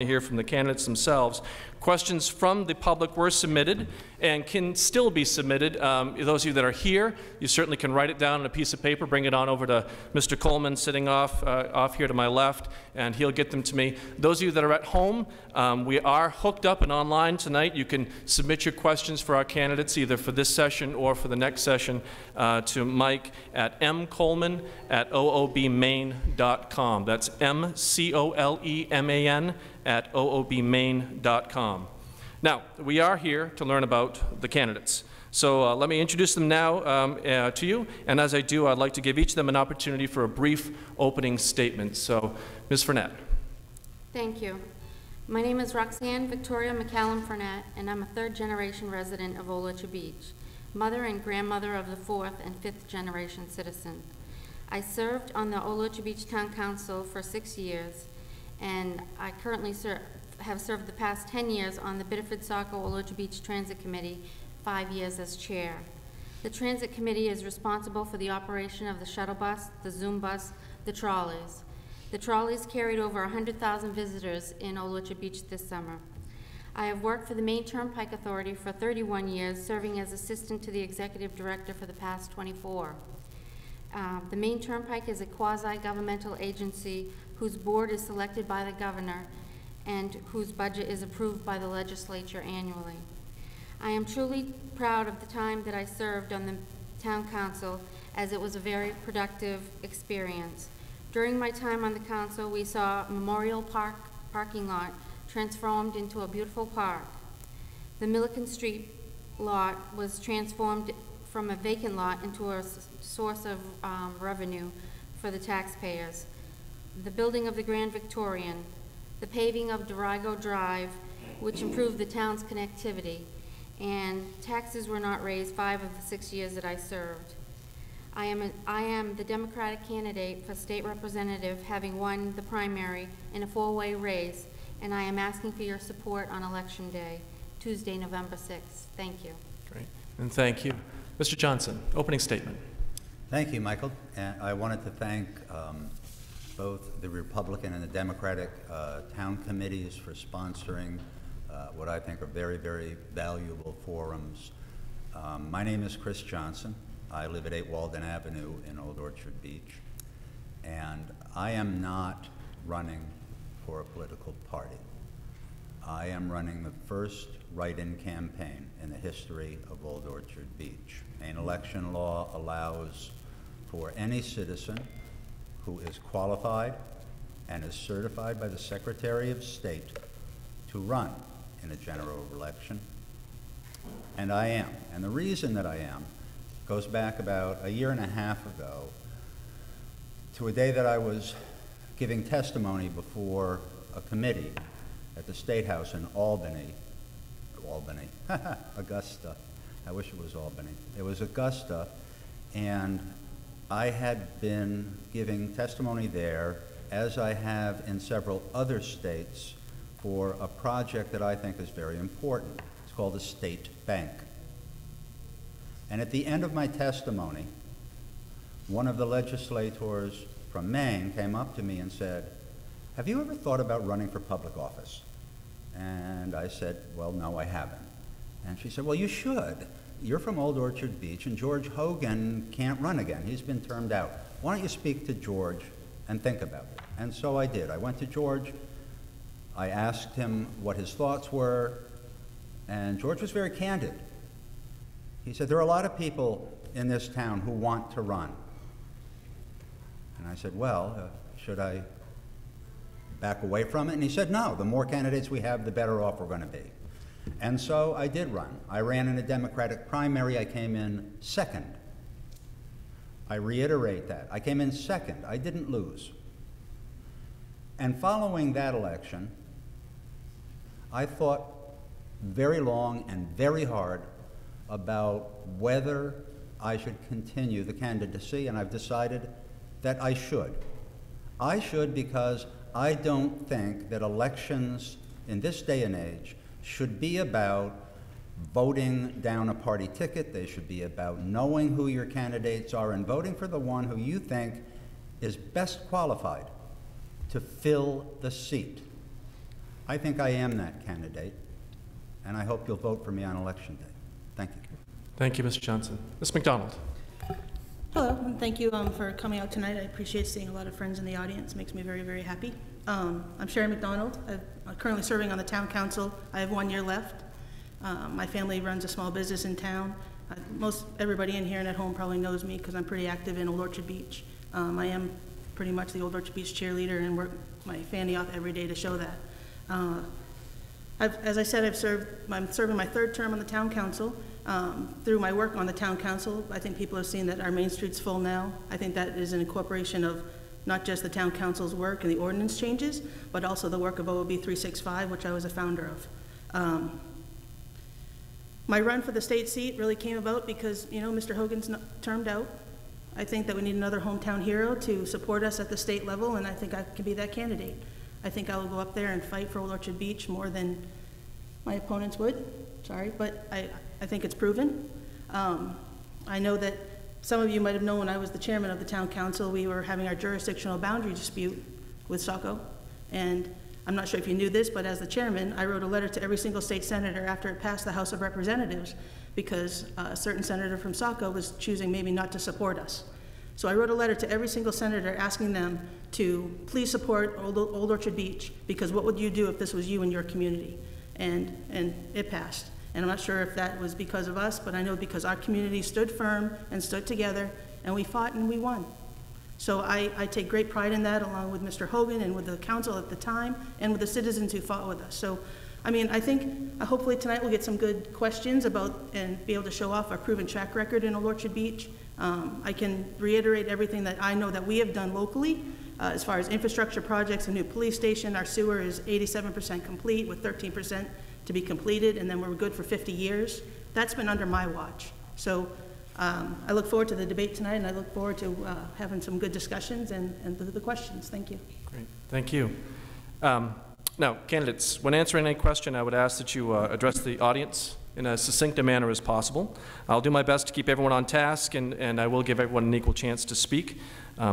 hear from the candidates themselves. Questions from the public were submitted and can still be submitted. Those of you that are here, you certainly can write it down on a piece of paper, bring it on over to Mr. Coleman sitting off here to my left, and he'll get them to me. Those of you that are at home, we are hooked up and online tonight. You can submit your questions for our candidates either for this session or for the next session to Mike at mcoleman@oobmaine.com. That's MCOLEMAN at oobmaine.com. Now, we are here to learn about the candidates. So let me introduce them now to you, and as I do, I'd like to give each of them an opportunity for a brief opening statement. So, Ms. Fournette. Thank you. My name is Roxanne Victoria McCallum Fournette, and I'm a third-generation resident of Old Orchard Beach, mother and grandmother of the fourth and fifth-generation citizen. I served on the Old Orchard Beach Town Council for 6 years, and I currently have served the past 10 years on the Biddeford-Saco Old Orchard Beach Transit Committee, 5 years as chair. The Transit Committee is responsible for the operation of the shuttle bus, the Zoom bus, the trolleys. The trolleys carried over 100,000 visitors in Old Orchard Beach this summer. I have worked for the Maine Turnpike Authority for 31 years, serving as assistant to the executive director for the past 24. The Maine Turnpike is a quasi-governmental agency whose board is selected by the governor and whose budget is approved by the legislature annually. I am truly proud of the time that I served on the town council, as it was a very productive experience. During my time on the council, we saw Memorial Park parking lot transformed into a beautiful park. The Milliken Street lot was transformed from a vacant lot into a source of revenue for the taxpayers. The building of the Grand Victorian, the paving of Dorigo Drive, which improved the town's connectivity, and taxes were not raised 5 of the 6 years that I served. I am the Democratic candidate for state representative, having won the primary in a 4-way race, and I am asking for your support on Election Day, Tuesday, November 6th. Thank you. Great, and thank you. Mr. Johnson, opening statement. Thank you, Michael. And I wanted to thank both the Republican and the Democratic town committees for sponsoring what I think are very, very valuable forums. My name is Cris Johnson. I live at 8 Walden Avenue in Old Orchard Beach, and I am not running for a political party. I am running the first write-in campaign in the history of Old Orchard Beach. Maine election law allows for any citizen who is qualified and is certified by the Secretary of State to run in a general election, and I am. And the reason that I am goes back about a year and a half ago to a day that I was giving testimony before a committee at the State House in Albany, Augusta. I wish it was Albany. It was Augusta, and I had been giving testimony there, as I have in several other states, for a project that I think is very important. It's called the State Bank. And at the end of my testimony, one of the legislators from Maine came up to me and said, "Have you ever thought about running for public office?" And I said, "Well, no, I haven't." And she said, "Well, you should. You're from Old Orchard Beach, and George Hogan can't run again. He's been termed out. Why don't you speak to George and think about it?" And so I did. I went to George. I asked him what his thoughts were, and George was very candid. He said, "There are a lot of people in this town who want to run." And I said, "Well, should I back away from it?" And he said, "No, the more candidates we have, the better off we're going to be." And so I did run. I ran in a Democratic primary. I came in second. I reiterate that. I came in second. I didn't lose. And following that election, I thought very long and very hard about whether I should continue the candidacy, and I've decided that I should. I should because I don't think that elections in this day and age should be about voting down a party ticket. They should be about knowing who your candidates are and voting for the one who you think is best qualified to fill the seat. I think I am that candidate, and I hope you'll vote for me on Election Day. Thank you. Thank you, Mr. Johnson. Ms. McDonald. Hello, and thank you for coming out tonight. I appreciate seeing a lot of friends in the audience. It makes me very, very happy. I'm Sherry McDonald. I'm currently serving on the town council. I have 1 year left. My family runs a small business in town. Most everybody in here and at home probably knows me because I'm pretty active in Old Orchard Beach. I am pretty much the Old Orchard Beach cheerleader and work my fanny off every day to show that. As I said, I'm serving my 3rd term on the town council. Through my work on the town council, I think people have seen that our Main Street's full now. I think that is an incorporation of not just the town council's work and the ordinance changes, but also the work of OOB 365, which I was a founder of. My run for the state seat really came about because, you know, Mr. Hogan's termed out. I think that we need another hometown hero to support us at the state level, and I think I can be that candidate. I think I will go up there and fight for Old Orchard Beach more than my opponents would. Sorry, but I think it's proven. I know that some of you might have known when I was the chairman of the town council, we were having our jurisdictional boundary dispute with Saco. And I'm not sure if you knew this, but as the chairman, I wrote a letter to every single state senator after it passed the House of Representatives because a certain senator from Saco was choosing maybe not to support us. So I wrote a letter to every single senator asking them to please support Old Orchard Beach, because what would you do if this was you in your community? And it passed. And I'm not sure if that was because of us, but I know because our community stood firm and stood together, and we fought and we won. So I take great pride in that, along with Mr. Hogan and with the council at the time, and with the citizens who fought with us. So, I mean, I think hopefully tonight we'll get some good questions about and be able to show off our proven track record in Old Orchard Beach. I can reiterate everything that I know that we have done locally. As far as infrastructure projects, a new police station, our sewer is 87% complete with 13% to be completed, and then we're good for 50 years. That's been under my watch. So I look forward to the debate tonight, and I look forward to having some good discussions and the questions. Thank you. Great. Thank you. Now, candidates, when answering any question, I would ask that you address the audience in as succinct a manner as possible. I'll do my best to keep everyone on task, and I will give everyone an equal chance to speak.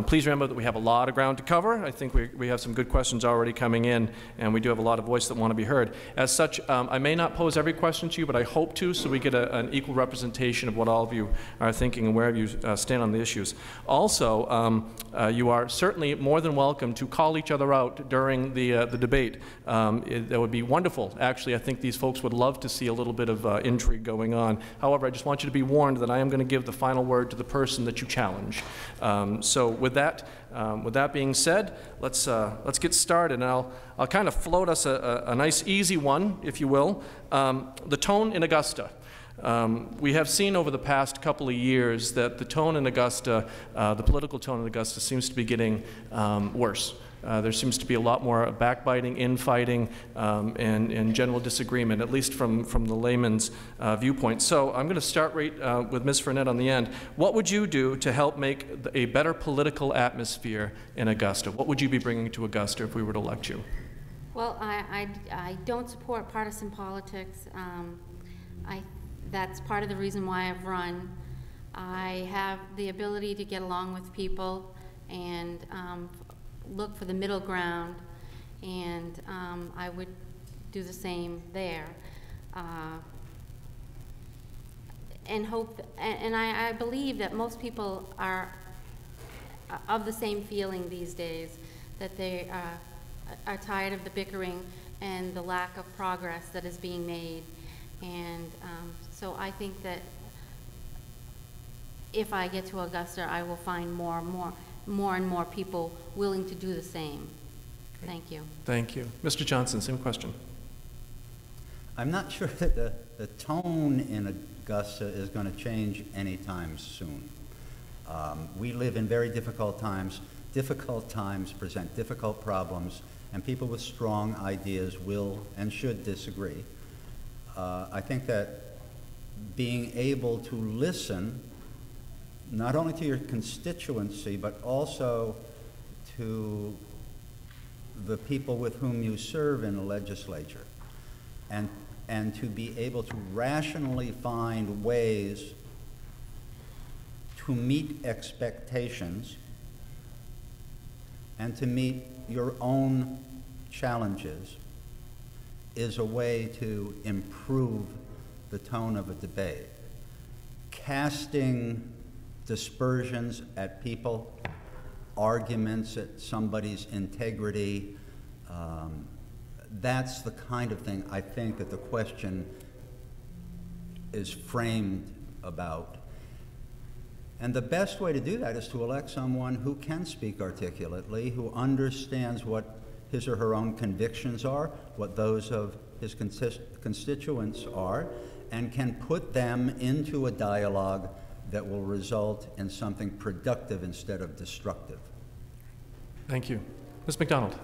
Please remember that we have a lot of ground to cover. I think we have some good questions already coming in, and we do have a lot of voice that want to be heard. As such, I may not pose every question to you, but I hope to, so we get an equal representation of what all of you are thinking and wherever you stand on the issues. Also, you are certainly more than welcome to call each other out during the debate. That would be wonderful. Actually, I think these folks would love to see a little bit of intrigue going on. However, I just want you to be warned that I am going to give the final word to the person that you challenge. So with that being said, let's get started, and I'll kind of float us a nice easy one, if you will. The tone in Augusta. We have seen over the past couple of years that the tone in Augusta, the political tone in Augusta, seems to be getting worse. There seems to be a lot more backbiting, infighting, and general disagreement, at least from the layman's viewpoint. So I'm going to start right with Ms. Fournette on the end. What would you do to help make a better political atmosphere in Augusta? What would you be bringing to Augusta if we were to elect you? Well, I don't support partisan politics. That's part of the reason why I've run. I have the ability to get along with people and look for the middle ground, and I would do the same there. And hope, and I believe that most people are of the same feeling these days, that they are tired of the bickering and the lack of progress that is being made. And so I think that if I get to Augusta, I will find more and more people willing to do the same. Thank you. Thank you. Mr. Johnson, same question. I'm not sure that the tone in Augusta is going to change anytime soon. We live in very difficult times. Difficult times present difficult problems, and people with strong ideas will and should disagree. I think that being able to listen not only to your constituency, but also to the people with whom you serve in the legislature, and to be able to rationally find ways to meet expectations and to meet your own challenges is a way to improve the tone of a debate. Casting dispersions at people, arguments at somebody's integrity, that's the kind of thing I think that the question is framed about. And the best way to do that is to elect someone who can speak articulately, who understands what his or her own convictions are, what those of his constituents are, and can put them into a dialogue that will result in something productive instead of destructive. Thank you. Ms. McDonald.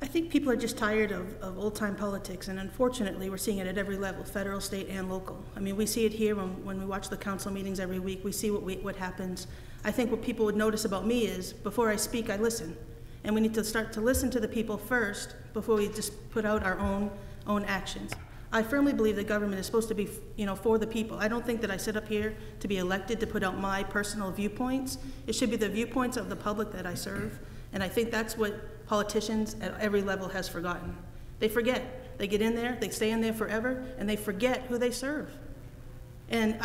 I think people are just tired of old-time politics, and unfortunately, we're seeing it at every level, federal, state, and local. I mean, we see it here when we watch the council meetings every week. We see what happens. I think what people would notice about me is, before I speak, I listen. And we need to start to listen to the people first before we just put out our own actions. I firmly believe that government is supposed to be, for the people. I don't think that I sit up here to be elected to put out my personal viewpoints. It should be the viewpoints of the public that I serve. And I think that's what politicians at every level has forgotten. They forget. They get in there, they stay in there forever, and they forget who they serve. And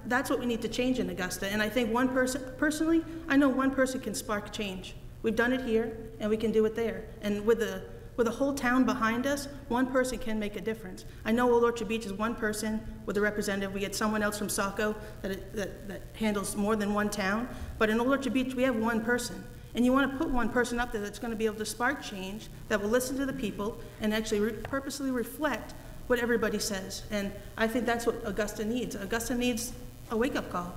that's what we need to change in Augusta. And I think one person, personally, I know one person can spark change. We've done it here, and we can do it there. And with a whole town behind us, one person can make a difference. I know Old Orchard Beach is one person with a representative. We get someone else from Saco that handles more than one town. But in Old Orchard Beach, we have one person. And you want to put one person up there that's going to be able to spark change, that will listen to the people, and actually purposely reflect what everybody says. And I think that's what Augusta needs. Augusta needs a wake-up call.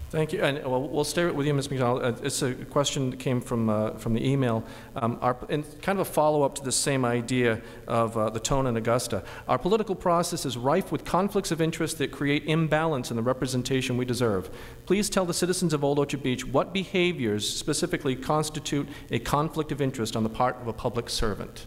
Thank you, and we'll stay with you, Ms. McDonald. It's a question that came from the email, and kind of a follow-up to the same idea of the tone in Augusta. Our political process is rife with conflicts of interest that create imbalance in the representation we deserve. Please tell the citizens of Old Orchard Beach what behaviors specifically constitute a conflict of interest on the part of a public servant.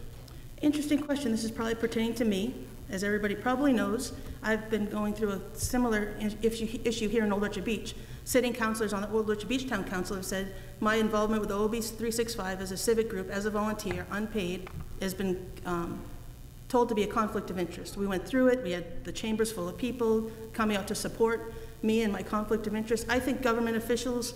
Interesting question. This is probably pertaining to me. As everybody probably knows, I've been going through a similar issue here in Old Orchard Beach. Sitting councilors on the Old Orchard Beach Town Council have said my involvement with OOB 365 as a civic group, as a volunteer, unpaid, has been told to be a conflict of interest. We went through it. We had the chambers full of people coming out to support me and my conflict of interest. I think government officials,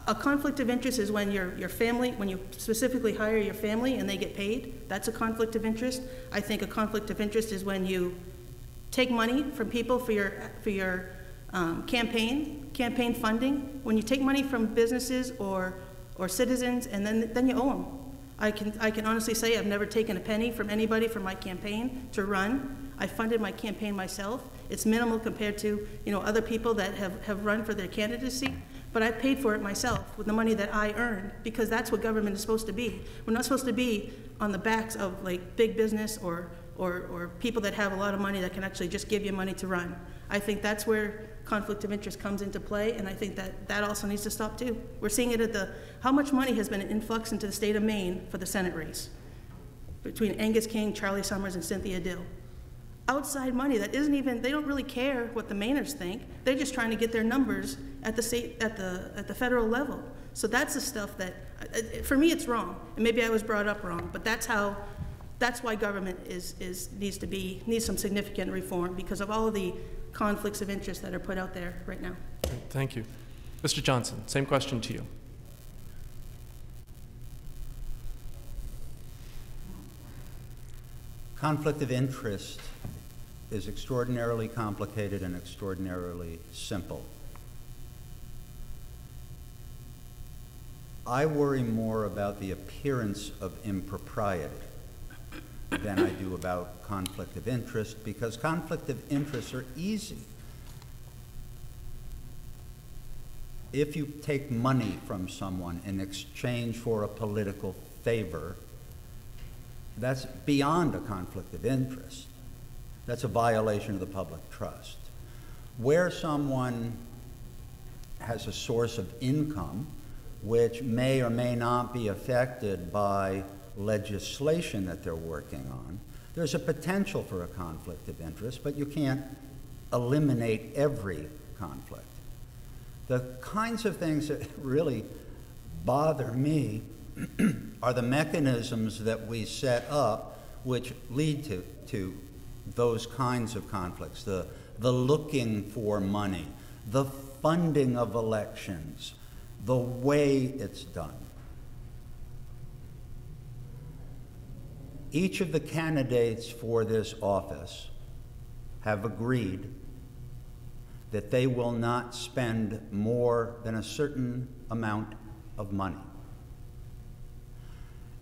a conflict of interest is when your family, when you specifically hire your family and they get paid. That's a conflict of interest. I think a conflict of interest is when you take money from people for your campaign funding. When you take money from businesses or citizens and then you owe them. I can honestly say I've never taken a penny from anybody for my campaign to run. I funded my campaign myself. It's minimal compared to other people that have run for their candidacy, but I paid for it myself with the money that I earned, because that's what government is supposed to be. We're not supposed to be on the backs of like big business or people that have a lot of money that can actually just give you money to run. I think that's where conflict of interest comes into play, and I think that also needs to stop too. We're seeing it at how much money has been an influx into the state of Maine for the Senate race between Angus King, Charlie Summers, and Cynthia Dill. Outside money that isn't even, they don't really care what the Mainers think. They're just trying to get their numbers at the state, at the federal level. So that's the stuff that, for me, it's wrong. And maybe I was brought up wrong, but that's why government needs some significant reform, because of all of the conflicts of interest that are put out there right now. Thank you. Mr. Johnson, same question to you. Conflict of interest is extraordinarily complicated and extraordinarily simple. I worry more about the appearance of impropriety than I do about conflict of interest, because conflict of interests are easy. If you take money from someone in exchange for a political favor, that's beyond a conflict of interest. That's a violation of the public trust. Where someone has a source of income which may or may not be affected by legislation that they're working on, there's a potential for a conflict of interest, but you can't eliminate every conflict. The kinds of things that really bother me are the mechanisms that we set up which lead to those kinds of conflicts, the looking for money, the funding of elections, the way it's done. Each of the candidates for this office have agreed that they will not spend more than a certain amount of money.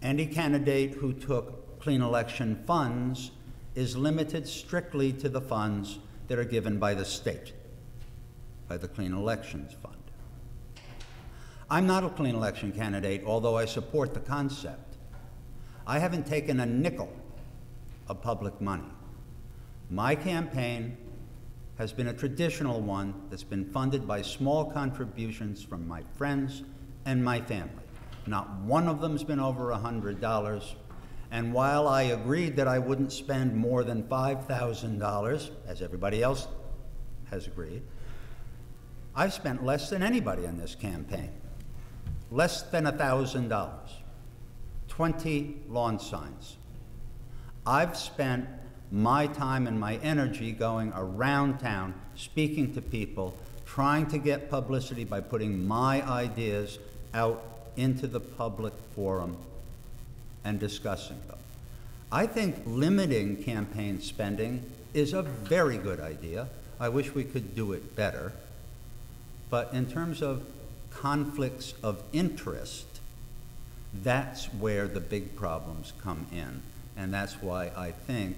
Any candidate who took clean election funds is limited strictly to the funds that are given by the state, by the Clean Elections Fund. I'm not a clean election candidate, although I support the concept. I haven't taken a nickel of public money. My campaign has been a traditional one that's been funded by small contributions from my friends and my family. Not one of them's been over $100. And while I agreed that I wouldn't spend more than $5,000, as everybody else has agreed, I've spent less than anybody in this campaign. Less than $1,000. 20 lawn signs. I've spent my time and my energy going around town, speaking to people, trying to get publicity by putting my ideas out into the public forum and discussing them. I think limiting campaign spending is a very good idea. I wish we could do it better. But in terms of conflicts of interest, that's where the big problems come in. And that's why I think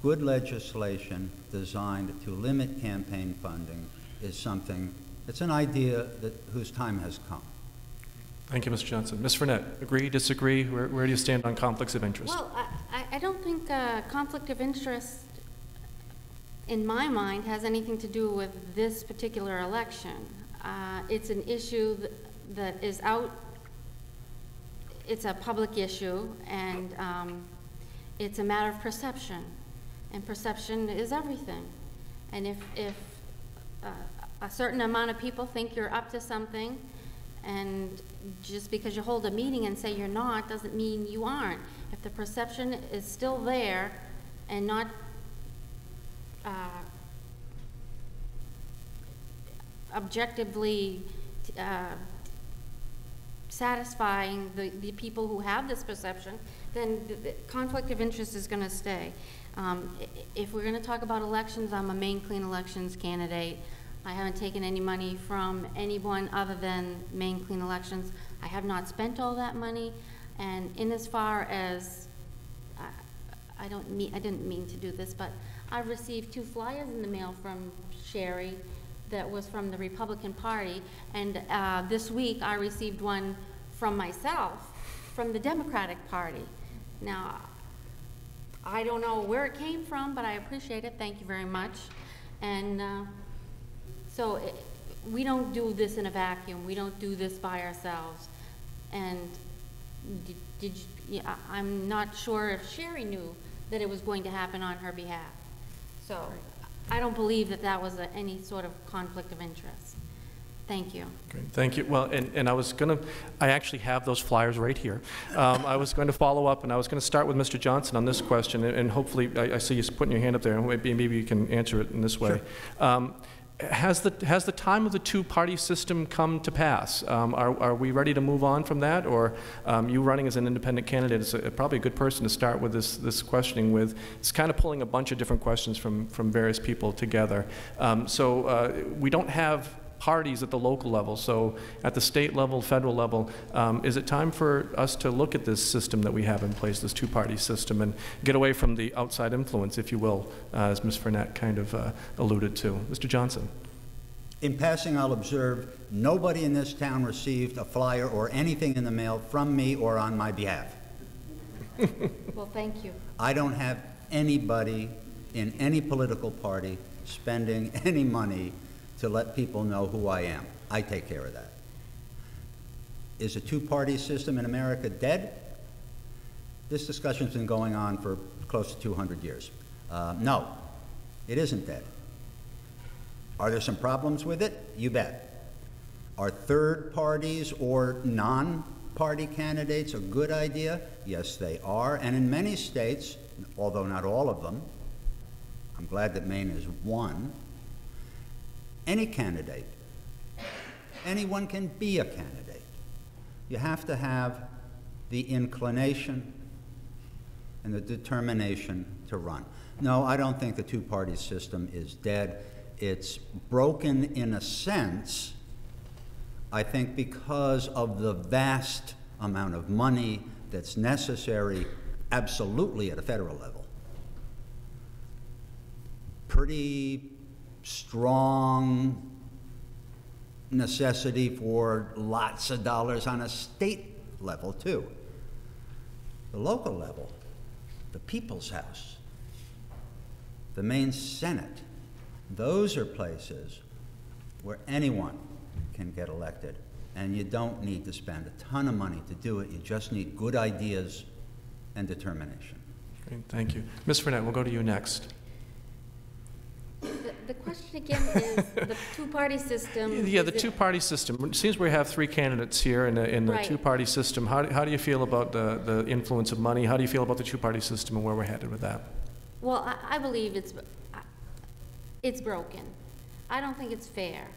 good legislation designed to limit campaign funding is something, it's an idea whose time has come. Thank you, Mr. Johnson. Ms. Fournette, agree, disagree? Where do you stand on conflicts of interest? Well, I don't think conflict of interest, in my mind, has anything to do with this particular election. It's an issue that is out, it's a public issue, and it's a matter of perception. And perception is everything. And if a certain amount of people think you're up to something, and just because you hold a meeting and say you're not, doesn't mean you aren't. If the perception is still there and not objectively satisfying the people who have this perception, then the conflict of interest is going to stay. If we're going to talk about elections, I'm a Maine Clean Elections candidate. I haven't taken any money from anyone other than Maine Clean Elections. I have not spent all that money, and in as far as, I didn't mean to do this, but I received 2 flyers in the mail from Sherry that was from the Republican Party, and this week I received one from myself from the Democratic Party. Now, I don't know where it came from, but I appreciate it. Thank you very much. And so we don't do this in a vacuum. We don't do this by ourselves. And I'm not sure if Sherry knew that it was going to happen on her behalf. So I don't believe that that was any sort of conflict of interest. Thank you. Great. Thank you. Well, and I actually have those flyers right here. I was going to follow up, and I was going to start with Mr. Johnson on this question, and hopefully, I see you putting your hand up there, and maybe you can answer it in this way. Sure. Has the time of the 2-party system come to pass? Are we ready to move on from that, or you running as an independent candidate is probably a good person to start with this questioning with. It's kind of pulling a bunch of different questions from various people together. So we don't have parties at the local level, so at the state level, federal level, is it time for us to look at this system that we have in place, this 2-party system, and get away from the outside influence, if you will, as Ms. Fournette kind of alluded to? Mr. Johnson. In passing, I'll observe nobody in this town received a flyer or anything in the mail from me or on my behalf. Well, thank you. I don't have anybody in any political party spending any money to let people know who I am. I take care of that. Is a 2-party system in America dead? This discussion's been going on for close to 200 years. No, it isn't dead. Are there some problems with it? You bet. Are third parties or two-party candidates a good idea? Yes, they are. And in many states, although not all of them, I'm glad that Maine is one, any candidate, anyone can be a candidate. You have to have the inclination and the determination to run. No, I don't think the two-party system is dead. It's broken in a sense, I think, because of the vast amount of money that's necessary absolutely at a federal level. Pretty strong necessity for lots of dollars on a state level, too. The local level, the People's House, the Maine Senate, those are places where anyone can get elected, and you don't need to spend a ton of money to do it. You just need good ideas and determination. Great, thank you. Ms. Fournette, we'll go to you next. The question again is the two-party system. Yeah, the two-party system. It seems we have three candidates here in the Right. two-party system. How do you feel about the influence of money? How do you feel about the two-party system and where we're headed with that? Well, I believe it's broken. I don't think it's fair.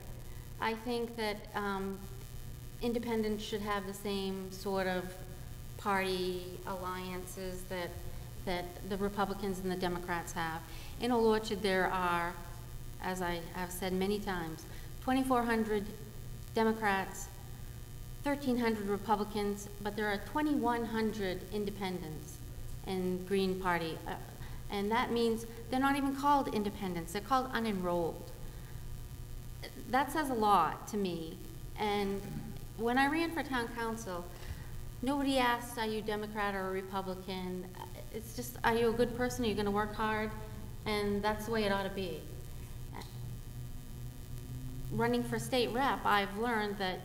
I think that independents should have the same sort of party alliances that the Republicans and the Democrats have. In Old Orchard, there are, as I have said many times, 2,400 Democrats, 1,300 Republicans, but there are 2,100 independents in Green Party. And that means they're not even called independents, they're called unenrolled. That says a lot to me. And when I ran for town council, nobody asked, are you Democrat or a Republican? It's just, are you a good person? Are you gonna work hard? And that's the way it ought to be. Running for state rep, I've learned that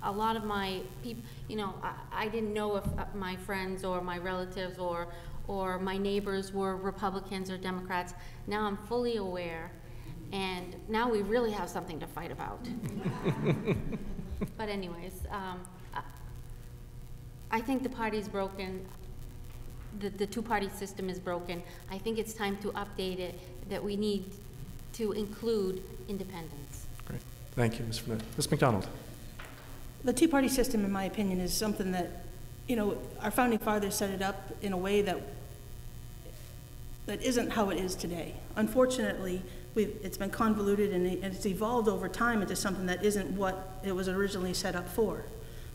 a lot of my people, you know, I didn't know if my friends or my relatives or my neighbors were Republicans or Democrats. Now I'm fully aware, and now we really have something to fight about. But anyways, I think the party's broken. The two-party system is broken. I think it's time to update it, that we need to include independence. Great. Thank you, Ms. Fournette. Ms. McDonald. The two-party system, in my opinion, is something that, you know, our founding fathers set it up in a way that isn't how it is today. Unfortunately, it's been convoluted and it's evolved over time into something that isn't what it was originally set up for.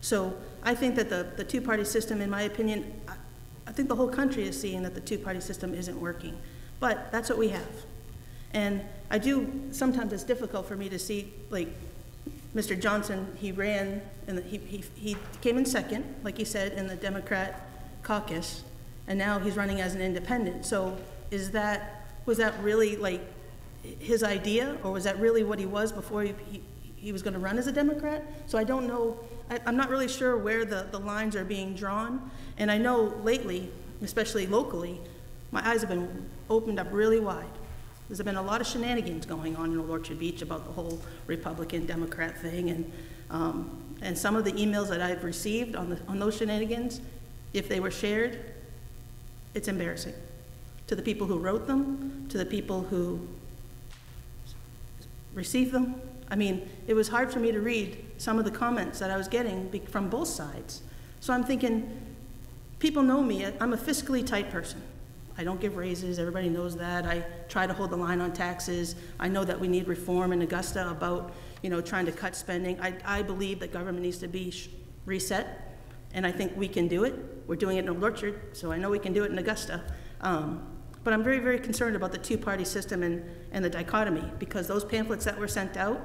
So I think that the two-party system, in my opinion, I think the whole country is seeing that the two-party system isn't working, but that's what we have. And I do, sometimes it's difficult for me to see, like, Mr. Johnson, he ran, and he came in second, like he said, in the Democrat caucus, and now he's running as an independent. So was that really, like, his idea, or was that really what he was before he was gonna run as a Democrat? So I don't know, I'm not really sure where the lines are being drawn. And I know lately, especially locally, my eyes have been opened up really wide. There's been a lot of shenanigans going on in Old Orchard Beach about the whole Republican-Democrat thing, and some of the emails that I've received on those shenanigans, if they were shared, it's embarrassing. To the people who wrote them, to the people who received them. I mean, it was hard for me to read some of the comments that I was getting from both sides. So I'm thinking, people know me, I'm a fiscally tight person. I don't give raises, everybody knows that. I try to hold the line on taxes. I know that we need reform in Augusta about, you know, trying to cut spending. I believe that government needs to be reset, and I think we can do it. We're doing it in Old Orchard, so I know we can do it in Augusta. But I'm very, very concerned about the two-party system and the dichotomy, because those pamphlets that were sent out,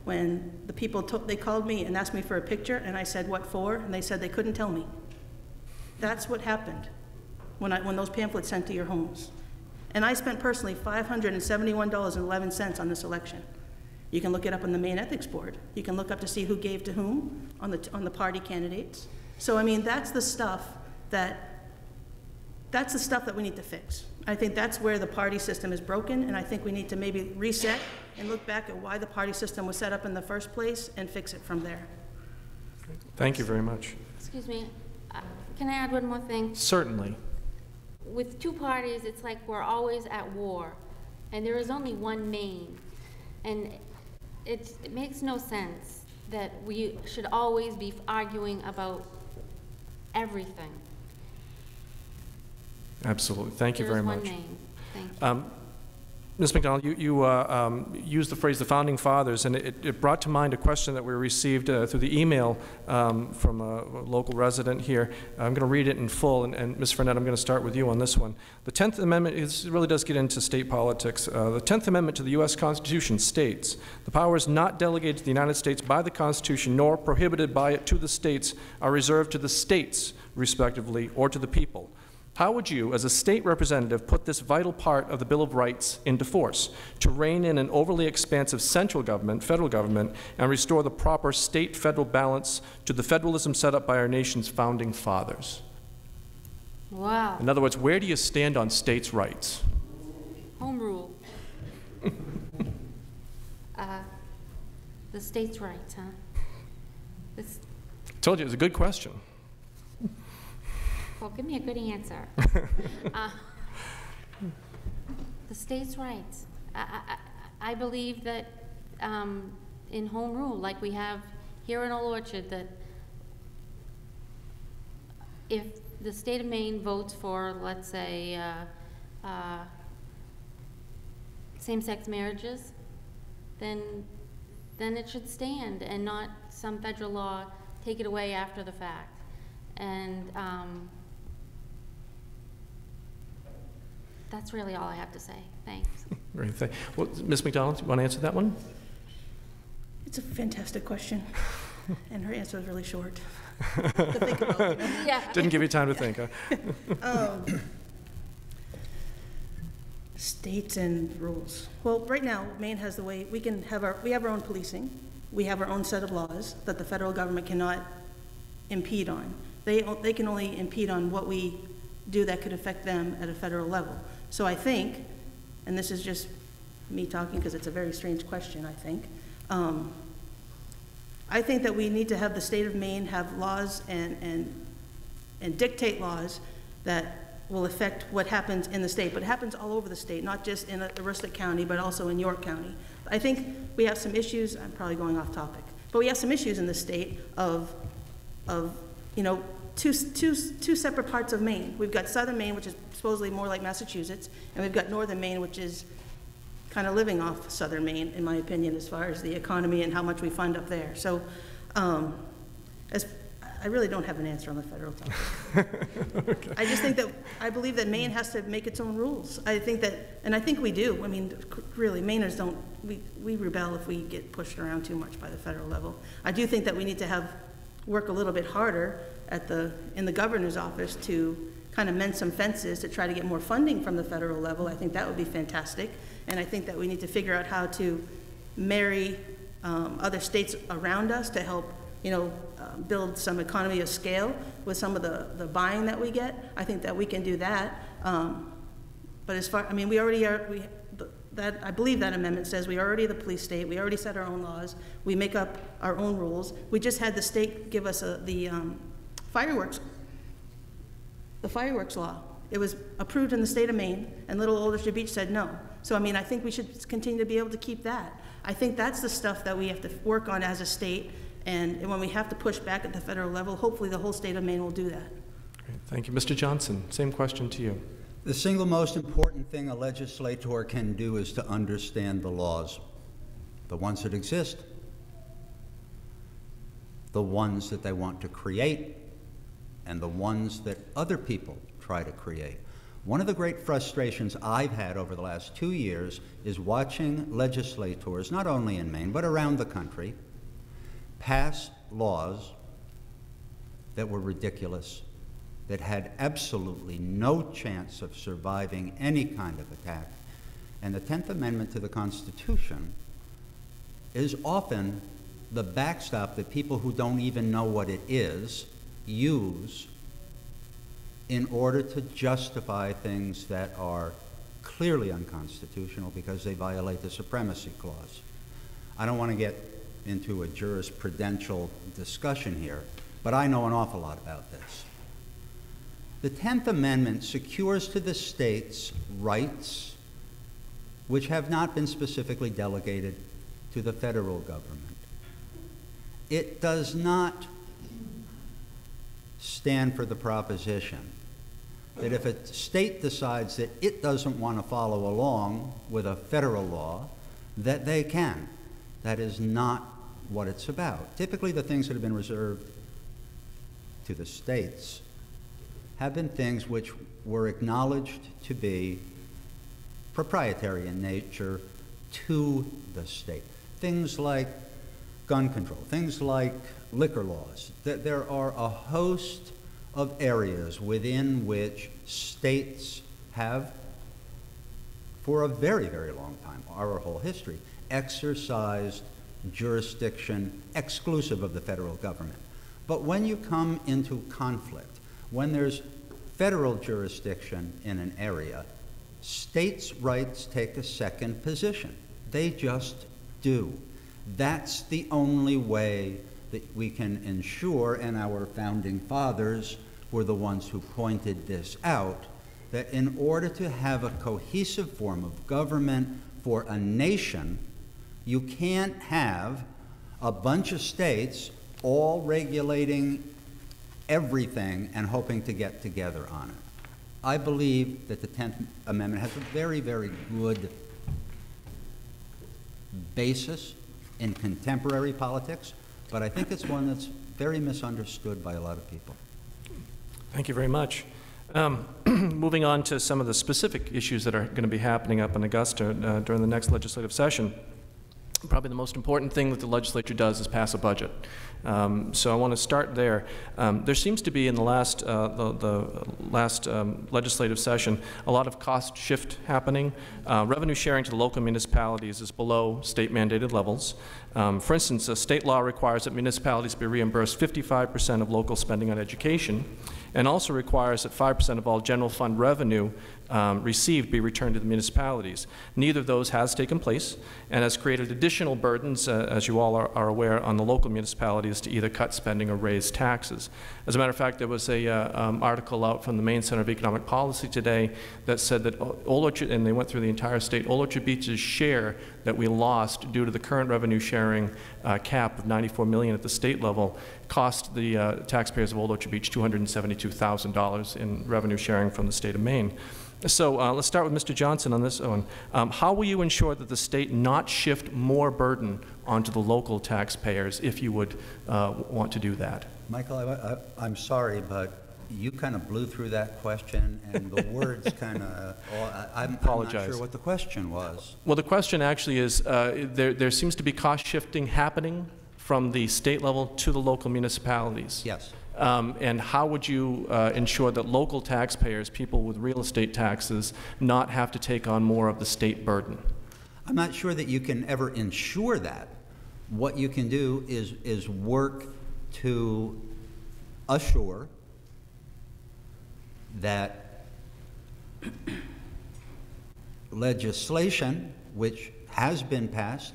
when the people they called me and asked me for a picture, and I said, what for? And they said they couldn't tell me. That's what happened when those pamphlets sent to your homes. And I spent personally $571.11 on this election. You can look it up on the Maine Ethics Board. You can look up to see who gave to whom on the party candidates. So I mean, that's the stuff that we need to fix. I think that's where the party system is broken, and I think we need to maybe reset and look back at why the party system was set up in the first place and fix it from there. Thank you very much. Excuse me, can I add one more thing? Certainly. With two parties, it's like we're always at war, and there is only one Maine. And it makes no sense that we should always be arguing about everything. Absolutely. Thank you very much. There is one Maine. Thank you. Ms. McDonald, you used the phrase the Founding Fathers, and it brought to mind a question that we received through the email from a local resident here. I'm going to read it in full, and Ms. Frenette, I'm going to start with you on this one. The 10th Amendment really does get into state politics. The 10th Amendment to the U.S. Constitution states, the powers not delegated to the United States by the Constitution nor prohibited by it to the states are reserved to the states, respectively, or to the people. How would you, as a state representative, put this vital part of the Bill of Rights into force to rein in an overly expansive central government, federal government, and restore the proper state-federal balance to the federalism set up by our nation's founding fathers? Wow. In other words, where do you stand on states' rights? Home rule. The states' rights, huh? This, I told you, it was a good question. well, give me a good answer. The states' rights. I believe that in home rule, like we have here in Old Orchard, that if the state of Maine votes for, let's say, same-sex marriages, then it should stand and not some federal law take it away after the fact. And that's really all I have to say. Thanks. Great. Well, Ms. McDonald, you want to answer that one? It's a fantastic question, and her answer was really short to think about. You know? Yeah. Didn't give you time to think, huh? States and rules. Well, right now, Maine has the way we have our own policing. We have our own set of laws that the federal government cannot impede on. They can only impede on what we do that could affect them at a federal level. So I think, and this is just me talking because it's a very strange question, I think that we need to have the state of Maine have laws and dictate laws that will affect what happens in the state, but it happens all over the state, not just in Aroostook County, but also in York County. I think we have some issues, I'm probably going off topic, but we have some issues in the state of you know, two separate parts of Maine. We've got southern Maine, which is supposedly more like Massachusetts, and we've got northern Maine, which is kind of living off southern Maine, in my opinion, as far as the economy and how much we fund up there. So I really don't have an answer on the federal topic. Okay. I just think that, I believe that Maine has to make its own rules. I think that, and I think we do. I mean, really, Mainers don't, we rebel if we get pushed around too much by the federal level. I do think that we need to work a little bit harder in the governor's office to kind of mend some fences to try to get more funding from the federal level. I think that would be fantastic. And I think that we need to figure out how to marry other states around us to help, you know, build some economy of scale with some of the buying that we get. I think that we can do that. But as far, I mean, we already are, I believe that amendment says we are already the police state, we already set our own laws, we make up our own rules. We just had the state give us the fireworks law. It was approved in the state of Maine, and Little Old Orchard Beach said no. So, I mean, I think we should continue to be able to keep that. I think that's the stuff that we have to work on as a state, and when we have to push back at the federal level, hopefully the whole state of Maine will do that. Great. Thank you. Mr. Johnson, same question to you. The single most important thing a legislator can do is to understand the laws, the ones that exist, the ones that they want to create, and the ones that other people try to create. One of the great frustrations I've had over the last 2 years is watching legislators, not only in Maine, but around the country, pass laws that were ridiculous, that had absolutely no chance of surviving any kind of attack. And the 10th Amendment to the Constitution is often the backstop that people who don't even know what it is use in order to justify things that are clearly unconstitutional because they violate the Supremacy Clause. I don't want to get into a jurisprudential discussion here, but I know an awful lot about this. The 10th Amendment secures to the states rights which have not been specifically delegated to the federal government. It does not stand for the proposition that if a state decides that it doesn't want to follow along with a federal law, that they can. That is not what it's about. Typically, the things that have been reserved to the states have been things which were acknowledged to be proprietary in nature to the state. Things like gun control, things like liquor laws. There are a host of areas within which states have, for a very, very long time, our whole history, exercised jurisdiction exclusive of the federal government. But when you come into conflict, when there's federal jurisdiction in an area, states' rights take a second position. They just do. That's the only way that we can ensure, and our founding fathers were the ones who pointed this out, that in order to have a cohesive form of government for a nation, you can't have a bunch of states all regulating everything and hoping to get together on it. I believe that the 10th Amendment has a very, very good basis in contemporary politics, but I think it's one that's very misunderstood by a lot of people. Thank you very much. Moving on to some of the specific issues that are going to be happening up in Augusta during the next legislative session. Probably the most important thing that the legislature does is pass a budget. So I want to start there. There seems to be in the last legislative session a lot of cost shift happening. Revenue sharing to the local municipalities is below state mandated levels. For instance, a state law requires that municipalities be reimbursed 55% of local spending on education, and also requires that 5% of all general fund revenue received be returned to the municipalities. Neither of those has taken place and has created additional burdens, as you all are aware, on the local municipalities to either cut spending or raise taxes. As a matter of fact, there was a article out from the Maine Center of Economic Policy today that said that and they went through the entire state, Old Orchard Beach's share that we lost due to the current revenue sharing cap of $94 million at the state level cost the taxpayers of Old Orchard Beach $272,000 in revenue sharing from the state of Maine. So let's start with Mr. Johnson on this one. How will you ensure that the state not shift more onto the local taxpayers if you would want to do that? Michael, I'm sorry, but you kind of blew through that question, and the words kind of, I'm not sure what the question was. Well, the question actually is, there seems to be cost shifting happening from the state level to the local municipalities. Yes. And how would you ensure that local taxpayers, people with real estate taxes, not have to take on more of the state burden? I'm not sure that you can ever ensure that. What you can do is work to assure that legislation which has been passed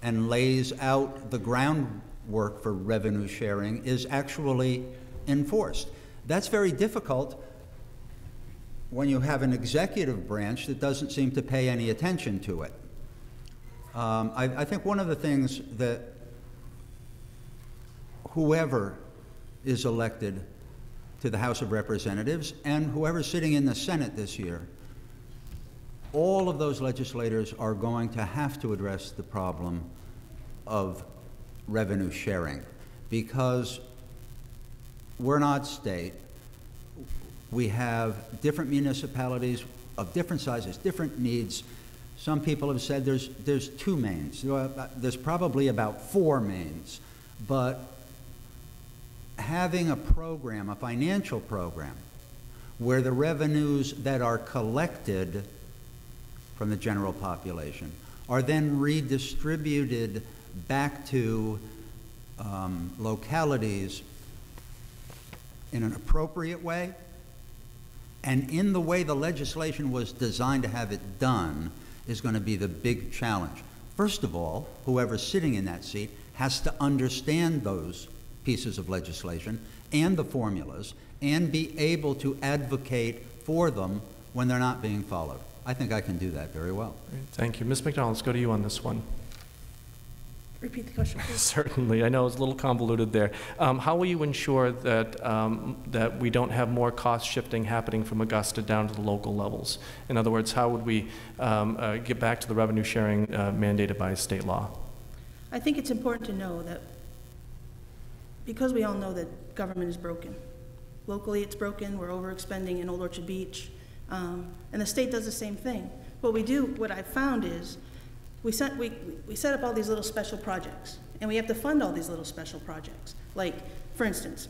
and lays out the groundwork for revenue sharing is actually enforced. That's very difficult when you have an executive branch that doesn't seem to pay any attention to it. I think one of the things that whoever is elected to the House of Representatives and whoever's sitting in the Senate this year, all of those legislators are going to have to address the problem of revenue sharing, because we're an odd state. We have different municipalities of different sizes, different needs. Some people have said there's 2 Maines. There's probably about 4 Maines, but having a program, a financial program, where the revenues that are collected from the general population are then redistributed back to localities in an appropriate way and in the way the legislation was designed to have it done is going to be the big challenge. First of all, whoever's sitting in that seat has to understand those pieces of legislation and the formulas and be able to advocate for them when they're not being followed. I think I can do that very well. Great. Thank you. Ms. McDonald, let's go to you on this one. Repeat the question, please. Certainly. I know it's a little convoluted there. How will you ensure that, that we don't have more cost shifting happening from Augusta down to the local levels? In other words, how would we get back to the revenue sharing mandated by state law? I think it's important to know that because we all know that government is broken. Locally it's broken, we're overexpending in Old Orchard Beach, and the state does the same thing. What we do, what I've found is, we set up all these little special projects, and we have to fund all these little special projects. Like, for instance,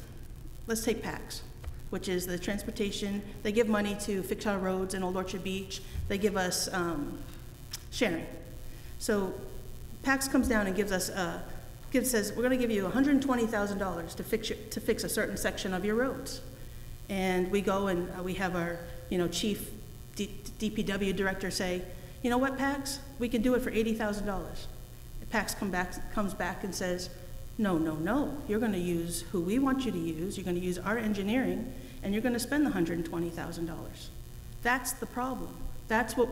let's take PACS, which is the transportation. They give money to fix our roads in Old Orchard Beach. They give us sharing. So PACS comes down and gives us, says, we're gonna give you $120,000 to fix a certain section of your roads. And we go and we have our, chief DPW director say, you know what, PACS? We can do it for $80,000. PACS comes back and says, no, no, no. You're going to use who we want you to use. You're going to use our engineering, and you're going to spend the $120,000. That's the problem. That's what,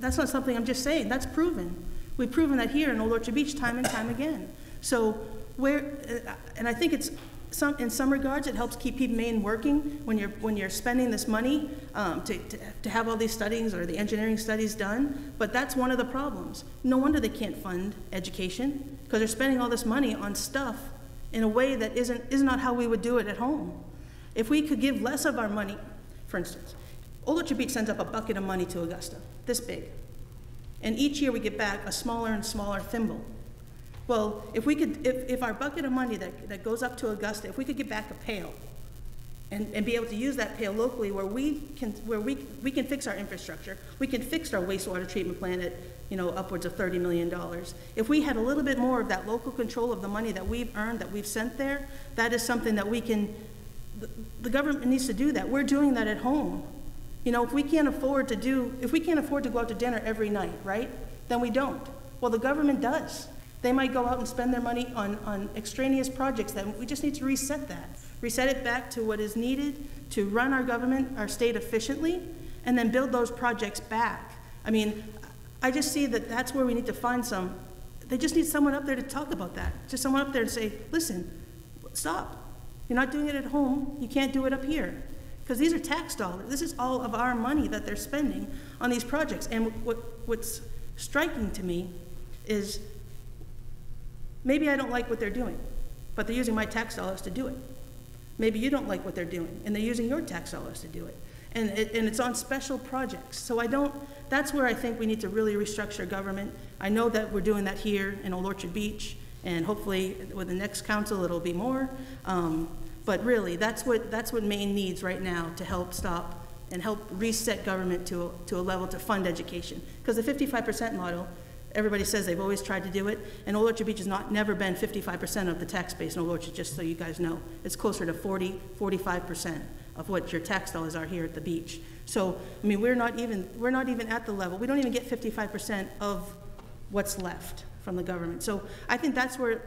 that's not something I'm just saying. That's proven. We've proven that here in Old Orchard Beach time and time again. So and I think it's, in some regards, it helps keep Maine working when you're spending this money to have all these studies or the engineering studies done. But that's one of the problems. No wonder they can't fund education, because they're spending all this money on stuff in a way that is not how we would do it at home. If we could give less of our money, for instance, Old Orchard Beach sends up a bucket of money to Augusta, this big, and each year we get back a smaller and smaller thimble. Well, if our bucket of money that goes up to Augusta, if we could get back a pail and be able to use that pail locally where we can fix our infrastructure, we can fix our wastewater treatment plant at upwards of $30 million. If we had a little bit more of that local control of the money that we've earned, that we've sent there, that is something that the government needs to do that. We're doing that at home. If we can't afford to go out to dinner every night, right, then we don't. Well, the government does. They might go out and spend their money on extraneous projects that we just need to reset it back to what is needed to run our government, our state efficiently, and then build those projects back. I mean, I just see that that's where we need to find they just need someone up there to talk about that. Just someone up there to say, listen, stop. You're not doing it at home, you can't do it up here. Because these are tax dollars. This is all of our money that they're spending on these projects. And what's striking to me is, maybe I don't like what they're doing, but they're using my tax dollars to do it. Maybe you don't like what they're doing, and they're using your tax dollars to do it. And it's on special projects. So that's where I think we need to really restructure government. I know that we're doing that here in Old Orchard Beach, and hopefully with the next council it'll be more. But really, that's what Maine needs right now to help stop and help reset government to a level to fund education. Because the 55% model, everybody says they've always tried to do it, and Old Orchard Beach has never been 55% of the tax base in Old Orchard, just so you guys know. It's closer to 45% of what your tax dollars are here at the beach. So, I mean, we're not even at the level. We don't even get 55% of what's left from the government. So I think that's where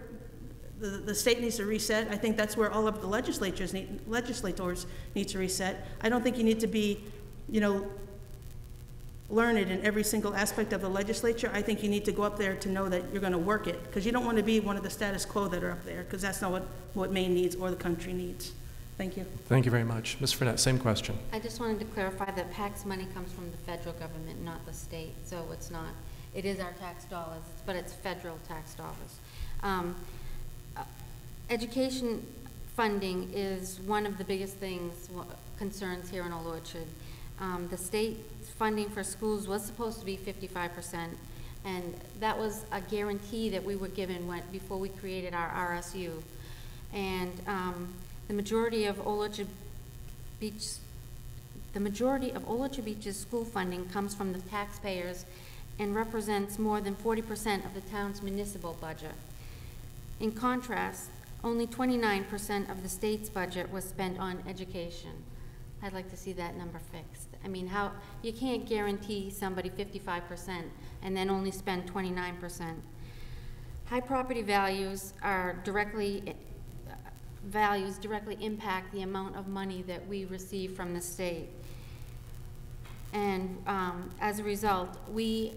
the state needs to reset. I think that's where all of the legislators need to reset. I don't think you need to be, learned in every single aspect of the legislature. I think you need to go up there to know that you're going to work it, because you don't want to be one of the status quo that are up there, because that's not what Maine needs or the country needs. Thank you. Thank you very much. Ms. Frenette, same question. I just wanted to clarify that PACS money comes from the federal government, not the state. So it is our tax dollars, but it's federal tax dollars. Education funding is one of the biggest concerns here in Old Orchard. The state funding for schools was supposed to be 55%, and that was a guarantee that we were given before we created our RSU. And the majority of Old Orchard Beach's school funding comes from the taxpayers and represents more than 40% of the town's municipal budget. In contrast, only 29% of the state's budget was spent on education. I'd like to see that number fixed. I mean, you can't guarantee somebody 55% and then only spend 29%. High property values are directly impact the amount of money that we receive from the state. And as a result, the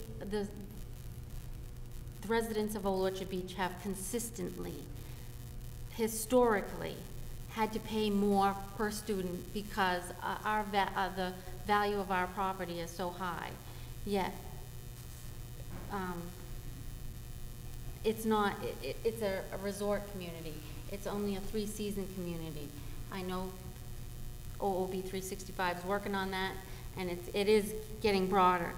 residents of Old Orchard Beach have consistently, historically, had to pay more per student because the value of our property is so high. Yet, it's not, it's a resort community. It's only a 3-season community. I know OOB 365 is working on that, and it is getting broader.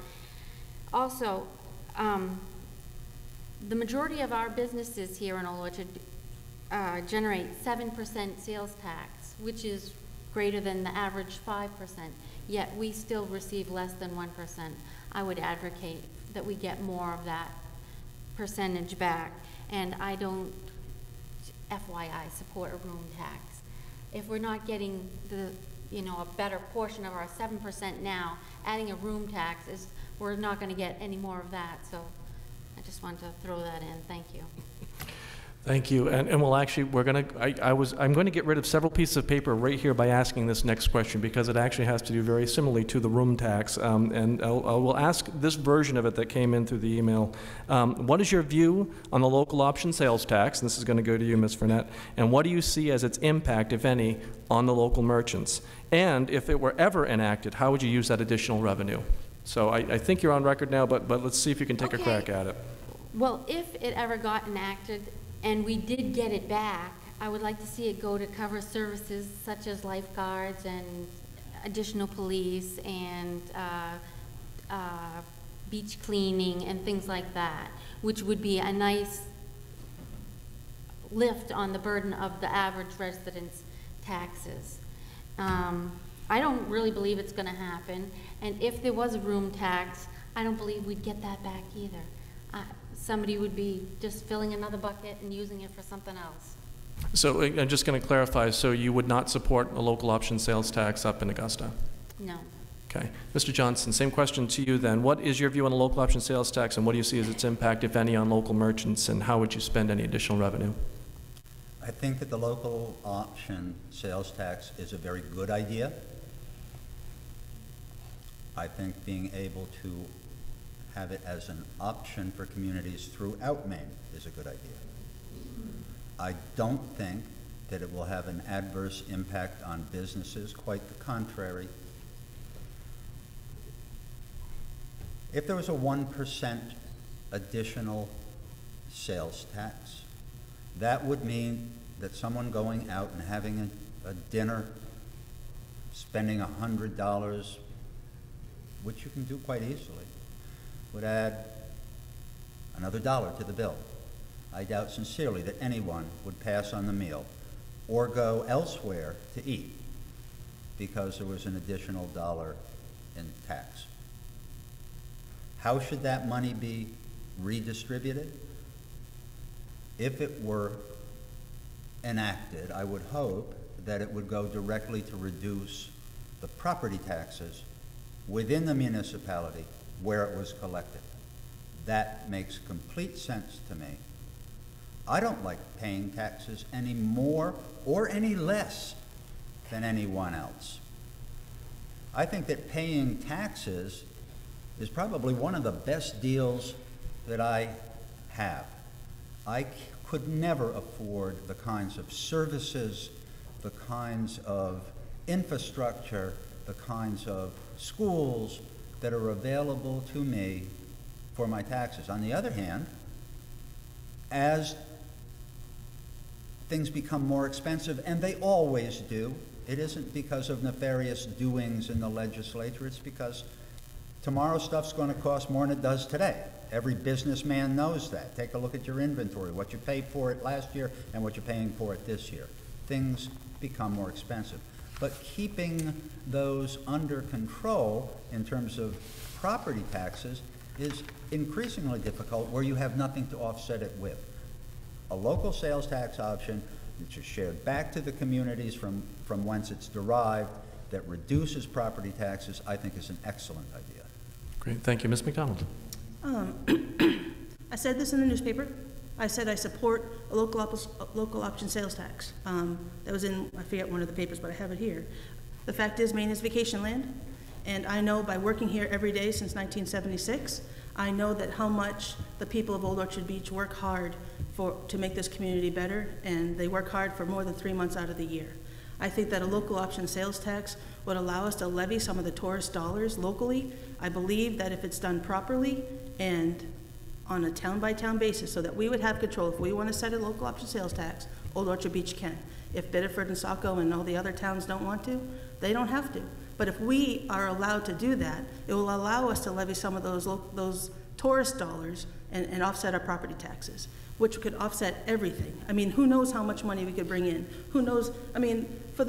Also, the majority of our businesses here in Old Orchard generate 7% sales tax, which is greater than the average 5%, yet we still receive less than 1%. I would advocate that we get more of that percentage back, and I don't, FYI, support a room tax. If we're not getting a better portion of our 7% now, adding a room tax we're not going to get any more of that. So I just wanted to throw that in. Thank you. Thank you. And we'll actually, I'm going to get rid of several pieces of paper right here by asking this next question, because it actually has to do very similarly to the room tax. And I will ask this version of it that came in through the email. What is your view on the local option sales tax? And this is going to go to you, Ms. Fournette. And what do you see as its impact, if any, on the local merchants? And if it were ever enacted, how would you use that additional revenue? So I think you're on record now, but let's see if you can take a crack at it. Well, if it ever got enacted, and we did get it back, I would like to see it go to cover services such as lifeguards and additional police and beach cleaning and things like that, which would be a nice lift on the burden of the average resident's taxes. I don't really believe it's going to happen, and if there was a room tax, I don't believe we'd get that back either. Somebody would be just filling another bucket and using it for something else. So I'm just going to clarify, so you would not support a local option sales tax up in Augusta? No. Okay. Mr. Johnson, same question to you then. What is your view on a local option sales tax, and what do you see as its impact, if any, on local merchants, and how would you spend any additional revenue? I think that the local option sales tax is a very good idea. I think being able to have it as an option for communities throughout Maine is a good idea. I don't think that it will have an adverse impact on businesses, quite the contrary. If there was a 1% additional sales tax, that would mean that someone going out and having a dinner, spending $100, which you can do quite easily, would add another $1 to the bill. I doubt sincerely that anyone would pass on the meal or go elsewhere to eat because there was an additional $1 in tax. How should that money be redistributed? If it were enacted, I would hope that it would go directly to reduce the property taxes within the municipality where it was collected. That makes complete sense to me. I don't like paying taxes any more or any less than anyone else. I think that paying taxes is probably one of the best deals that I have. I could never afford the kinds of services, the kinds of infrastructure, the kinds of schools that are available to me for my taxes. On the other hand, as things become more expensive, and they always do, it isn't because of nefarious doings in the legislature, it's because tomorrow stuff's going to cost more than it does today. Every businessman knows that. Take a look at your inventory, what you paid for it last year and what you're paying for it this year. Things become more expensive. But keeping those under control in terms of property taxes is increasingly difficult where you have nothing to offset it with. A local sales tax option which is shared back to the communities from whence it's derived that reduces property taxes, I think is an excellent idea. Great, thank you. Ms. McDonald. I said this in the newspaper, I said I support a local option sales tax. That was in, I forget one of the papers, but I have it here. The fact is, Maine is vacation land, and I know by working here every day since 1976, I know that how much the people of Old Orchard Beach work hard to make this community better, and they work hard for more than 3 months out of the year. I think that a local option sales tax would allow us to levy some of the tourist dollars locally. I believe that if it's done properly and on a town-by-town basis, so that we would have control. If we want to set a local option sales tax, Old Orchard Beach can. If Biddeford and Saco and all the other towns don't want to, they don't have to. But if we are allowed to do that, it will allow us to levy some of those tourist dollars and offset our property taxes, which could offset everything. I mean, who knows how much money we could bring in? Who knows? I mean, for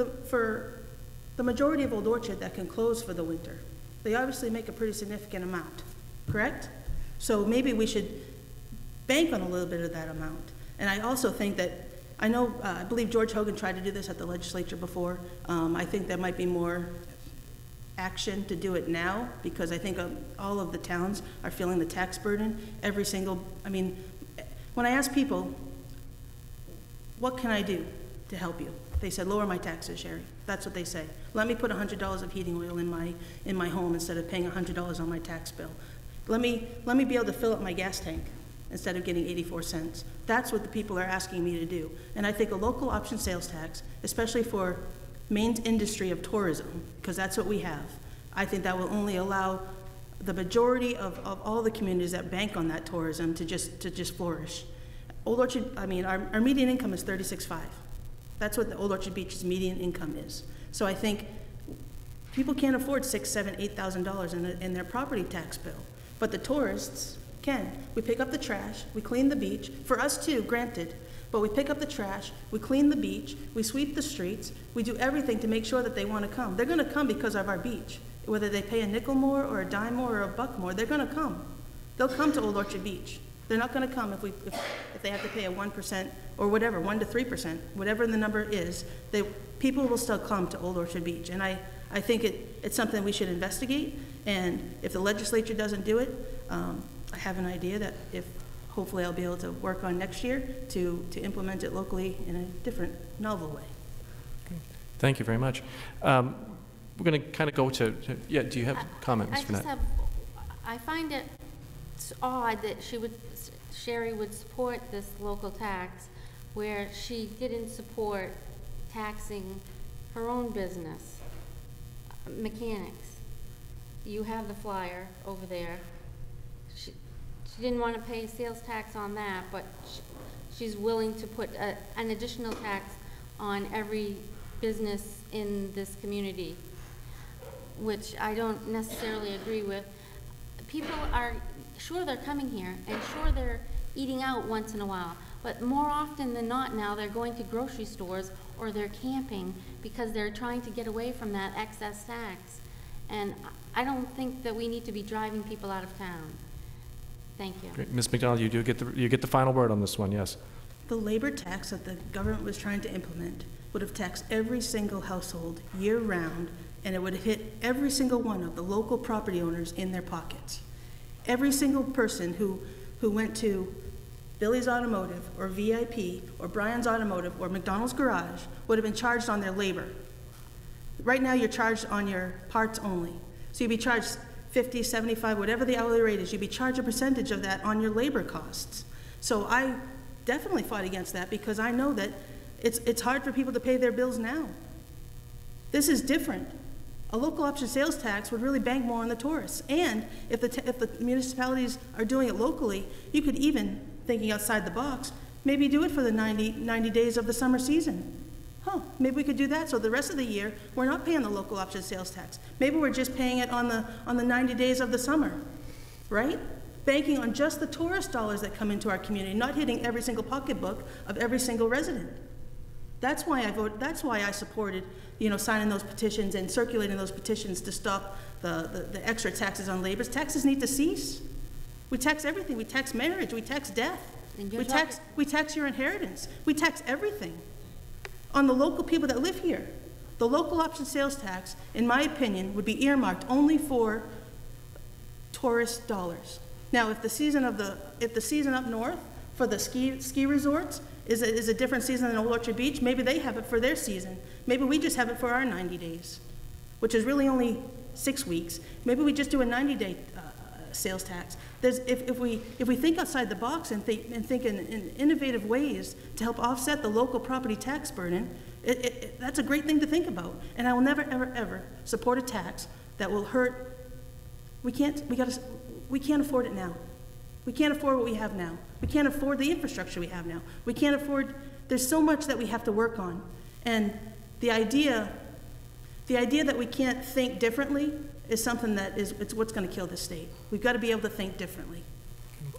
the majority of Old Orchard that can close for the winter, they obviously make a pretty significant amount, correct? So maybe we should bank on a little bit of that amount. And I also think that, I believe George Hogan tried to do this at the legislature before. I think there might be more action to do it now, because I think all of the towns are feeling the tax burden. I mean, when I ask people, what can I do to help you? They said, lower my taxes, Sherry. That's what they say. Let me put $100 of heating oil in my home instead of paying $100 on my tax bill. Let me be able to fill up my gas tank instead of getting 84 cents. That's what the people are asking me to do. And I think a local option sales tax, especially for Maine's industry of tourism, because that's what we have, I think that will only allow the majority of all the communities that bank on that tourism to just flourish. Old Orchard, I mean, our median income is $36,500. That's what the Old Orchard Beach's median income is. So I think people can't afford $6,000, $7,000, $8,000 in their property tax bill, but the tourists can. We pick up the trash, we clean the beach, for us too, granted, but we pick up the trash, we clean the beach, we sweep the streets, we do everything to make sure that they want to come. They're going to come because of our beach. Whether they pay a nickel more or a dime more or a buck more, they're going to come. They'll come to Old Orchard Beach. They're not going to come if they have to pay a 1% or whatever, 1 to 3%, whatever the number is. People will still come to Old Orchard Beach, and I think it's something we should investigate. And if the legislature doesn't do it, I have an idea that hopefully I'll be able to work on next year to implement it locally in a different, novel way. Thank you very much. We're going to kind of go to yeah, do you have comments for that? I find it odd that Sherry would support this local tax where she didn't support taxing her own business, mechanics. You have the flyer over there. She didn't want to pay sales tax on that, but she's willing to put an additional tax on every business in this community, which I don't necessarily agree with. People are, sure they're coming here, and sure they're eating out once in a while, but more often than not now they're going to grocery stores or they're camping because they're trying to get away from that excess tax. And I don't think that we need to be driving people out of town. Thank you. Great. Ms. McDonald, you get the final word on this one, yes. The labor tax that the government was trying to implement would have taxed every single household year-round, and it would have hit every single one of the local property owners in their pockets. Every single person who went to Billy's Automotive or VIP or Brian's Automotive or McDonald's Garage would have been charged on their labor. Right now you're charged on your parts only. So you'd be charged 50, 75, whatever the hourly rate is, you'd be charged a percentage of that on your labor costs. So I definitely fought against that because I know that it's hard for people to pay their bills now. This is different. A local option sales tax would really bank more on the tourists. And if the municipalities are doing it locally, you could even, thinking outside the box, maybe do it for the 90 days of the summer season. Maybe we could do that so the rest of the year we're not paying the local option sales tax. Maybe we're just paying it on the 90 days of the summer, right? Banking on just the tourist dollars that come into our community, not hitting every single pocketbook of every single resident. That's why I voted. That's why I supported, signing those petitions and circulating those petitions to stop the extra taxes on labor. Taxes need to cease. We tax everything. We tax marriage. We tax death. We tax your inheritance. We tax everything on the local people that live here. The local option sales tax, in my opinion, would be earmarked only for tourist dollars. Now, if the season up north For the ski resorts, is a different season than Old Orchard Beach. Maybe they have it for their season. Maybe we just have it for our 90 days, which is really only 6 weeks. Maybe we just do a 90-day sales tax. If we think outside the box and think in innovative ways to help offset the local property tax burden, that's a great thing to think about. And I will never, ever, ever support a tax that will hurt. We can't afford it now. We can't afford what we have now. We can't afford the infrastructure we have now. We can't afford, there's so much that we have to work on. And the idea that we can't think differently is something that it's what's going to kill this state. We've got to be able to think differently.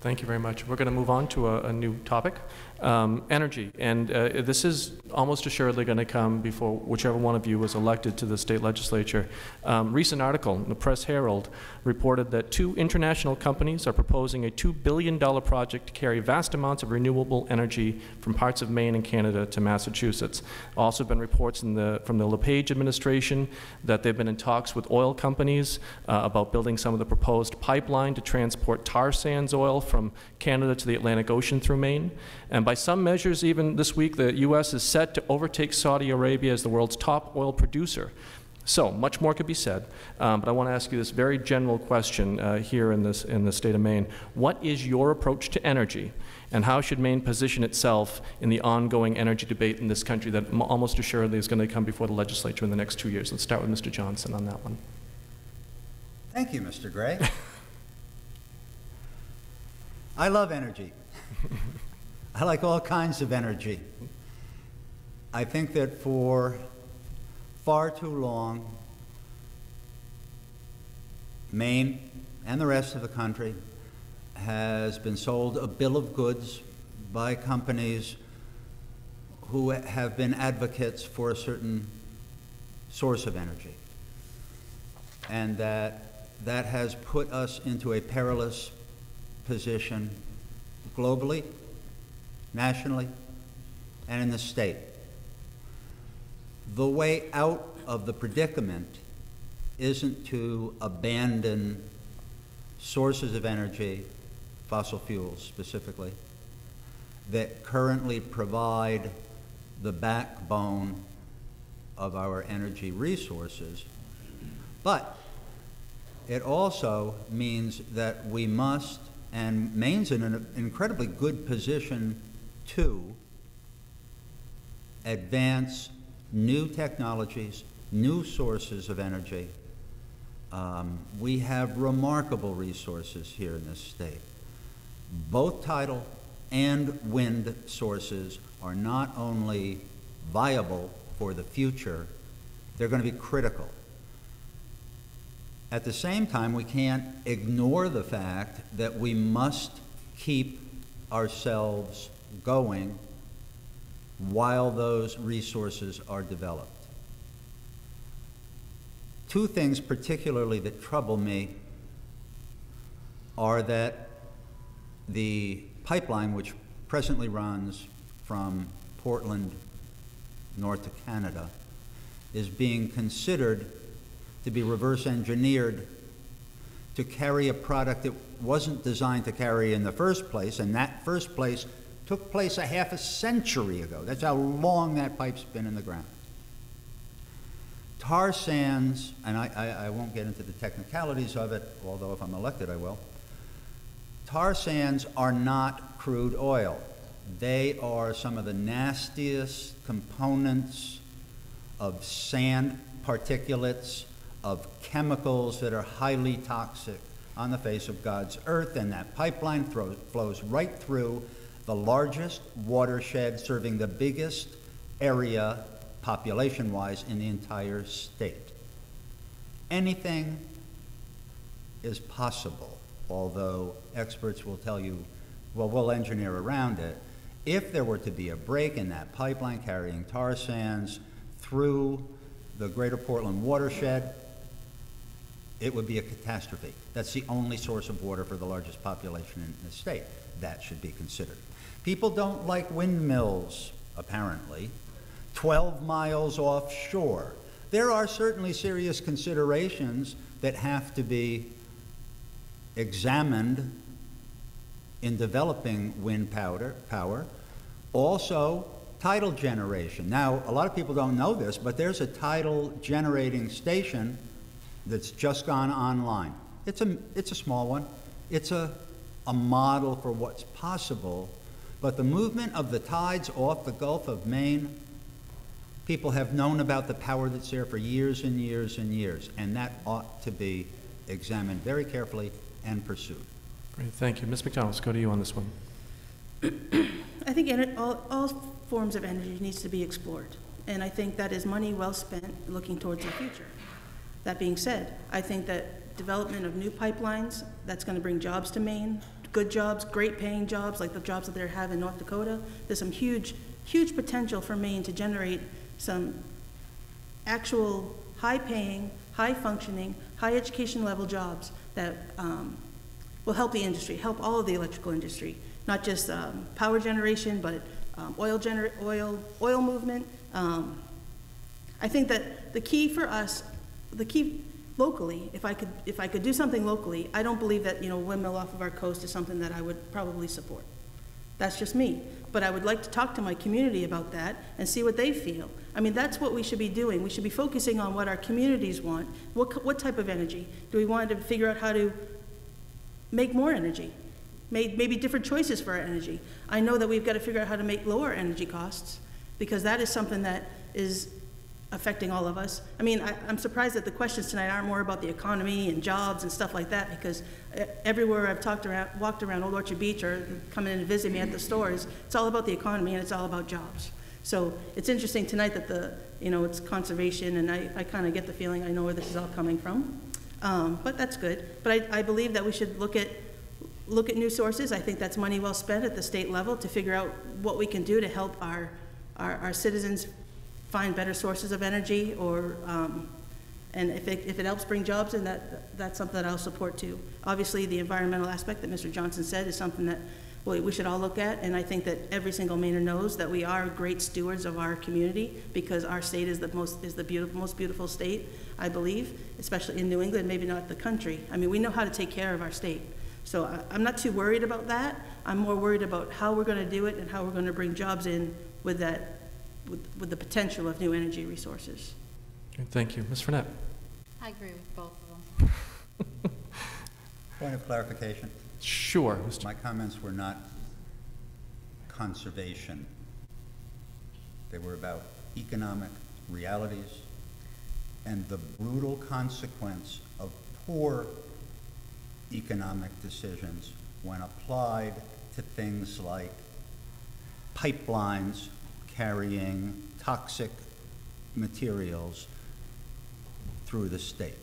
Thank you very much. We're going to move on to a new topic, energy. And this is almost assuredly going to come before whichever one of you was elected to the state legislature. Recent article in the Press Herald reported that 2 international companies are proposing a $2 billion project to carry vast amounts of renewable energy from parts of Maine and Canada to Massachusetts. Also been reports from the LePage administration that they've been in talks with oil companies about building some of the proposed pipeline to transport tar sands oil from Canada to the Atlantic Ocean through Maine. And by some measures, even this week, the U.S. is set to overtake Saudi Arabia as the world's top oil producer. So much more could be said, but I want to ask you this very general question here in the state of Maine. What is your approach to energy, and how should Maine position itself in the ongoing energy debate in this country that almost assuredly is going to come before the legislature in the next 2 years? Let's start with Mr. Johnson on that one. Thank you, Mr. Gray. I love energy. I like all kinds of energy. I think that for far too long, Maine and the rest of the country has been sold a bill of goods by companies who have been advocates for a certain source of energy. And that has put us into a perilous position globally, nationally, and in the state. The way out of the predicament isn't to abandon sources of energy, fossil fuels specifically, that currently provide the backbone of our energy resources, but it also means that we must, and Maine's in an incredibly good position to advance new technologies, new sources of energy. We have remarkable resources here in this state. Both tidal and wind sources are not only viable for the future, they're going to be critical. At the same time, we can't ignore the fact that we must keep ourselves going while those resources are developed. Two things particularly that trouble me are that the pipeline, which presently runs from Portland north to Canada, is being considered to be reverse engineered to carry a product that wasn't designed to carry in the first place, and that first place took place a half a century ago. That's how long that pipe's been in the ground. Tar sands, and I won't get into the technicalities of it, although if I'm elected I will. Tar sands are not crude oil. They are some of the nastiest components of sand particulates, of chemicals that are highly toxic on the face of God's earth, and that pipeline flows right through the largest watershed serving the biggest area population-wise in the entire state. Anything is possible, although experts will tell you, well, we'll engineer around it. If there were to be a break in that pipeline carrying tar sands through the greater Portland watershed, it would be a catastrophe. That's the only source of water for the largest population in the state. That should be considered. People don't like windmills, apparently, 12 miles offshore. There are certainly serious considerations that have to be examined in developing wind power. Also, tidal generation. Now, a lot of people don't know this, but there's a tidal generating station that's just gone online. It's a small one. It's a model for what's possible, but the movement of the tides off the Gulf of Maine, people have known about the power that's there for years and years and years, and that ought to be examined very carefully and pursued. Great, thank you. Ms. McDonald, let's go to you on this one. I think all forms of energy needs to be explored, and I think that is money well spent looking towards the future. That being said, I think that development of new pipelines, that's going to bring jobs to Maine, good jobs, great paying jobs, like the jobs that they have in North Dakota. There's some huge potential for Maine to generate some actual high paying, high functioning, high education level jobs that will help the industry, help all of the electrical industry, not just power generation, but oil movement. I think that the key for us, locally, if I could do something locally, I don't believe that, windmill off of our coast is something that I would probably support. That's just me. But I would like to talk to my community about that and see what they feel. I mean, that's what we should be doing. We should be focusing on what our communities want. What type of energy? Do we want to figure out how to make more energy? Maybe different choices for our energy. I know that we've got to figure out how to make lower energy costs, because that is something that is affecting all of us. I mean, I'm surprised that the questions tonight aren't more about the economy and jobs and stuff like that, because everywhere I've walked around Old Orchard Beach or coming in to visit me at the stores, it's all about the economy and it's all about jobs. So it's interesting tonight that it's conservation, and I kind of get the feeling I know where this is all coming from. But that's good. But I believe that we should look at new sources. I think that's money well spent at the state level to figure out what we can do to help our citizens find better sources of energy, and if it helps bring jobs in, that's something that I'll support too. Obviously, the environmental aspect that Mr. Johnson said is something that we should all look at, and I think that every single Mainer knows that we are great stewards of our community, because our state is the most beautiful state, I believe, especially in New England, maybe not the country. I mean, we know how to take care of our state. So I'm not too worried about that. I'm more worried about how we're going to do it and how we're going to bring jobs in with that, with the potential of new energy resources. Okay, thank you. Ms. Fournette. I agree with both of them. Point of clarification. Sure. My comments were not conservation. They were about economic realities and the brutal consequence of poor economic decisions when applied to things like pipelines carrying toxic materials through the state.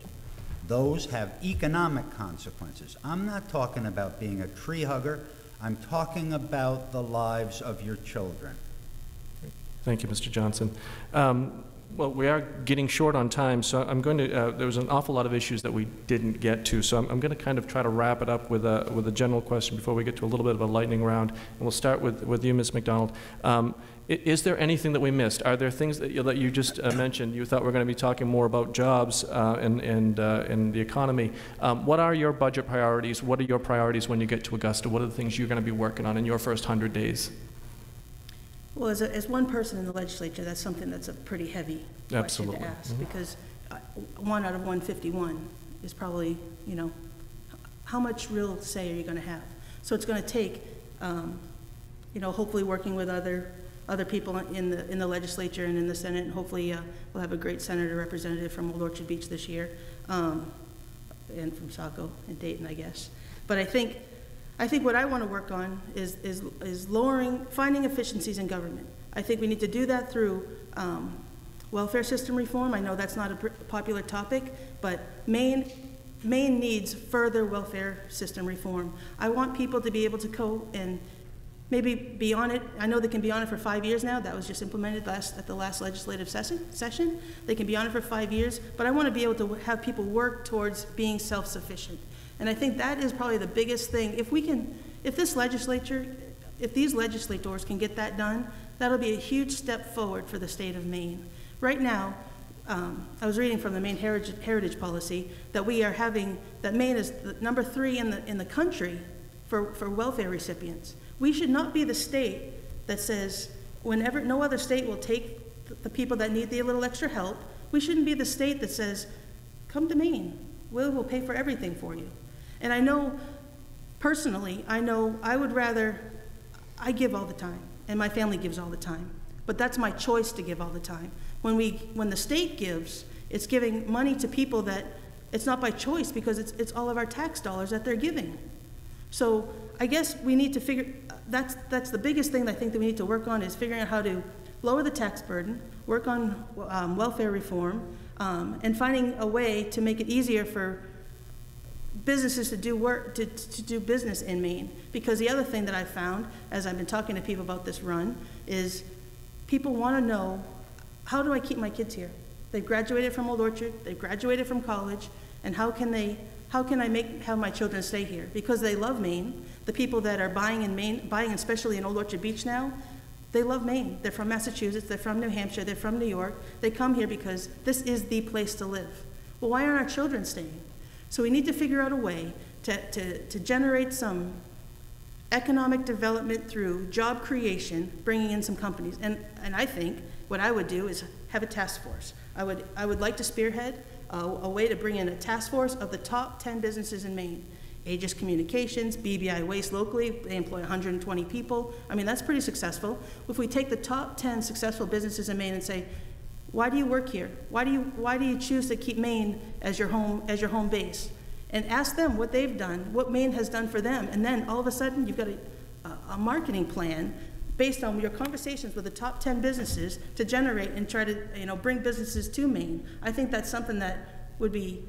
Those have economic consequences. I'm not talking about being a tree hugger. I'm talking about the lives of your children. Thank you, Mr. Johnson. Well, we are getting short on time, so I'm going to, there was an awful lot of issues that we didn't get to, so I'm going to kind of try to wrap it up with a general question before we get to a little bit of a lightning round. And we'll start with you, Ms. McDonald. Is there anything that we missed? Are there things that you just mentioned? You thought we were going to be talking more about jobs and the economy. What are your budget priorities? What are your priorities when you get to Augusta? What are the things you're going to be working on in your first 100 days? Well, as one person in the legislature, that's something that's a pretty heavy question to ask, because 1 out of 151 is probably, how much real say are you going to have? So it's going to take, hopefully working with other people in the legislature and in the Senate, and hopefully we'll have a great senator representative from Old Orchard Beach this year, and from Saco and Dayton, I guess. But I think what I want to work on is finding efficiencies in government. I think we need to do that through welfare system reform. I know that's not a popular topic, but Maine needs further welfare system reform. I want people to be able to go and maybe be on it. I know they can be on it for 5 years now. That was just implemented at the last legislative session. They can be on it for 5 years, but I want to be able to have people work towards being self-sufficient. And I think that is probably the biggest thing. If these legislators can get that done, that'll be a huge step forward for the state of Maine. Right now, I was reading from the Maine Heritage Policy that Maine is number 3 in the country for welfare recipients. We should not be the state that says, whenever no other state will take the people that need the little extra help, we shouldn't be the state that says, come to Maine, we'll pay for everything for you. And I know, personally, I would rather, I give all the time, and my family gives all the time, but that's my choice to give all the time. When the state gives, it's giving money to people that it's not by choice, because it's all of our tax dollars that they're giving. So I guess we need to figure, that's the biggest thing that I think that we need to work on, is figuring out how to lower the tax burden, work on welfare reform, and finding a way to make it easier for businesses to do work, to do business in Maine. Because the other thing that I found, as I've been talking to people about this run, is people want to know, how do I keep my kids here? They've graduated from Old Orchard, they've graduated from college, and how can I have my children stay here? Because they love Maine. The people that are buying in Maine, buying especially in Old Orchard Beach now, they love Maine. They're from Massachusetts, they're from New Hampshire, they're from New York. They come here because this is the place to live. Well, why aren't our children staying? So we need to figure out a way to generate some economic development through job creation, bringing in some companies. And I think what I would do is have a task force. I would like to spearhead a way to bring in a task force of the top 10 businesses in Maine. Aegis Communications, BBI Waste locally, they employ 120 people. I mean, that's pretty successful. If we take the top 10 successful businesses in Maine and say, why do you work here? Why do you choose to keep Maine as your home base? And ask them what they've done, what Maine has done for them. And then all of a sudden, you've got a marketing plan based on your conversations with the top 10 businesses to generate and try to bring businesses to Maine. I think that's something that would be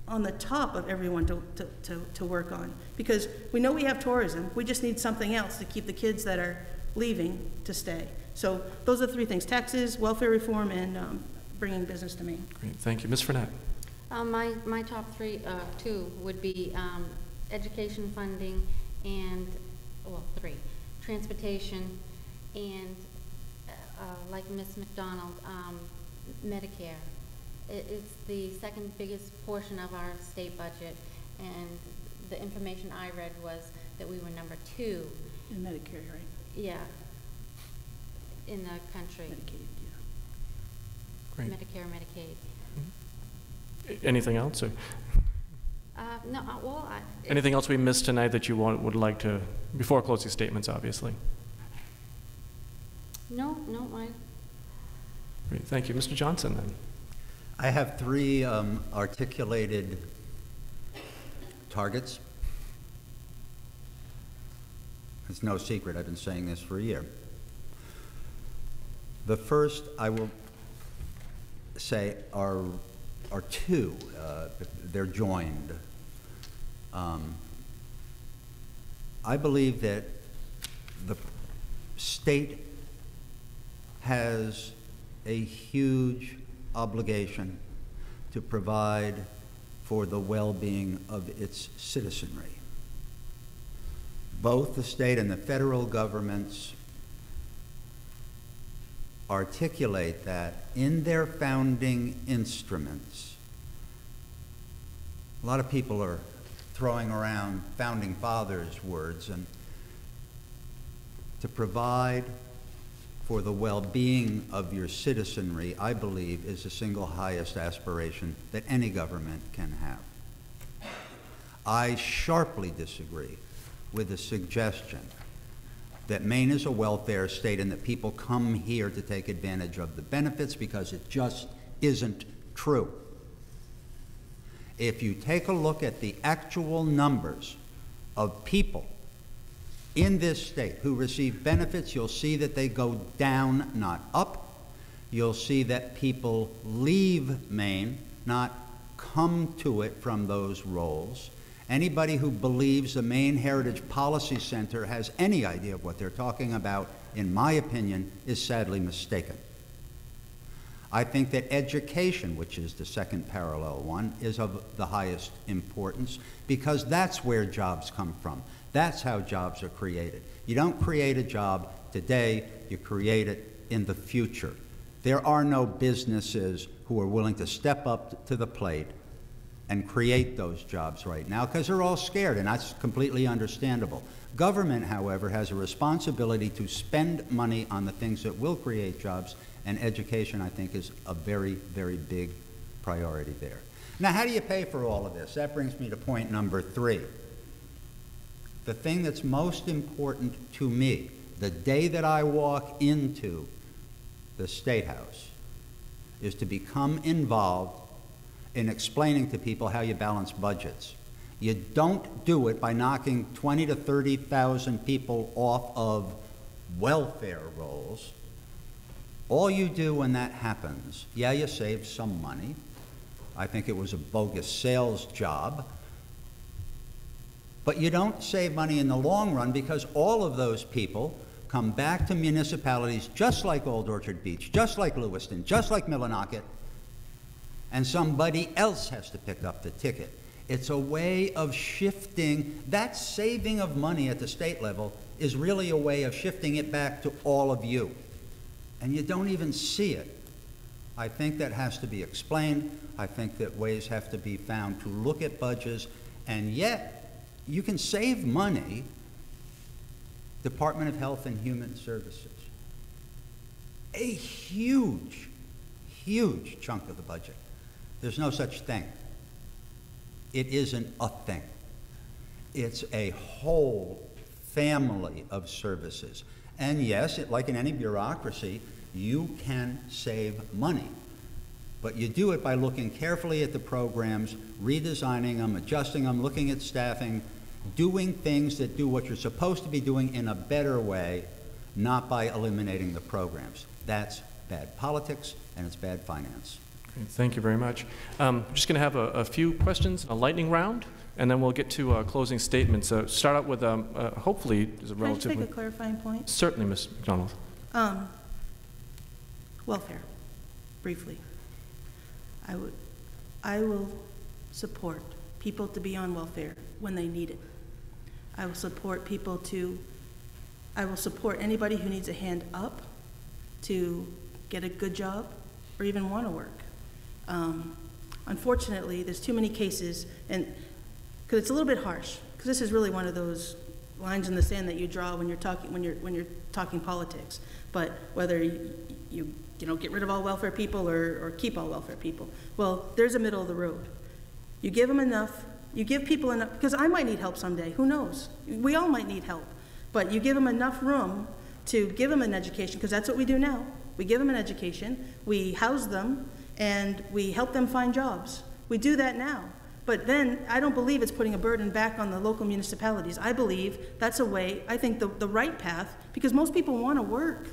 on the top of everyone to work on. Because we know we have tourism, we just need something else to keep the kids that are leaving to stay. So those are the three things: taxes, welfare reform, and bringing business to Maine. Great, thank you. Ms. Fournette. My top two would be education funding and, well, three, transportation, and like Ms. McDonald, Medicare. It's the second biggest portion of our state budget, and the information I read was that we were number 2. In Medicare, right? Yeah, in the country. Medicaid, yeah. Great. Medicare, Medicaid. Anything else? Or? No, well, Anything else we missed tonight that you would like to, before closing statements, obviously? No, Great, thank you. Mr. Johnson, then. I have 3 articulated targets. It's no secret, I've been saying this for a year. The first, I will say, are 2. They're joined. I believe that the state has a huge obligation to provide for the well-being of its citizenry. Both the state and the federal governments articulate that in their founding instruments. A lot of people are throwing around founding fathers' words, and to provide for the well-being of your citizenry, I believe, is the single highest aspiration that any government can have. I sharply disagree with the suggestion that Maine is a welfare state and that people come here to take advantage of the benefits, because it just isn't true. If you take a look at the actual numbers of people in this state who receive benefits, you'll see that they go down, not up. You'll see that people leave Maine, not come to it from those roles. Anybody who believes the Maine Heritage Policy Center has any idea of what they're talking about, in my opinion, is sadly mistaken. I think that education, which is the second parallel one, is of the highest importance, because that's where jobs come from. That's how jobs are created. You don't create a job today, you create it in the future. There are no businesses who are willing to step up to the plate and create those jobs right now because they're all scared, and that's completely understandable. Government, however, has a responsibility to spend money on the things that will create jobs, and education, I think, is a very, very big priority there. Now, how do you pay for all of this? That brings me to point number 3. The thing that's most important to me, the day that I walk into the State House, is to become involved in explaining to people how you balance budgets. You don't do it by knocking 20 to 30,000 people off of welfare rolls. All you do when that happens, yeah, you save some money. I think it was a bogus sales job. But you don't save money in the long run because all of those people come back to municipalities just like Old Orchard Beach, just like Lewiston, just like Millinocket, and somebody else has to pick up the ticket. It's a way of shifting. That saving of money at the state level is really a way of shifting it back to all of you. And you don't even see it. I think that has to be explained. I think that ways have to be found to look at budgets, and yet you can save money. Department of Health and Human Services, a huge, huge chunk of the budget. There's no such thing. It isn't a thing. It's a whole family of services. And yes, like in any bureaucracy, you can save money. But you do it by looking carefully at the programs, redesigning them, adjusting them, looking at staffing, doing things that do what you're supposed to be doing in a better way, not by eliminating the programs. That's bad politics, and it's bad finance. Great, thank you very much. I'm just going to have a few questions, a lightning round, and then we'll get to closing statements. Start out with, hopefully, is a relatively... Can I just make a clarifying point? Certainly, Ms. McDonald. Welfare, briefly. I will support people to be on welfare when they need it. I will support I will support anybody who needs a hand up to get a good job or even want to work. Unfortunately, there's too many cases, and because it's a little bit harsh, because this is really one of those lines in the sand that you draw when you're talking politics. But whether you get rid of all welfare people or keep all welfare people, well, there's a middle of the road. You give them enough. You give people enough, because I might need help someday, who knows? We all might need help. But you give them enough room to give them an education, because that's what we do now. We give them an education, we house them, and we help them find jobs. We do that now. But then I don't believe it's putting a burden back on the local municipalities. I believe that's a way, I think the right path, because most people want to work.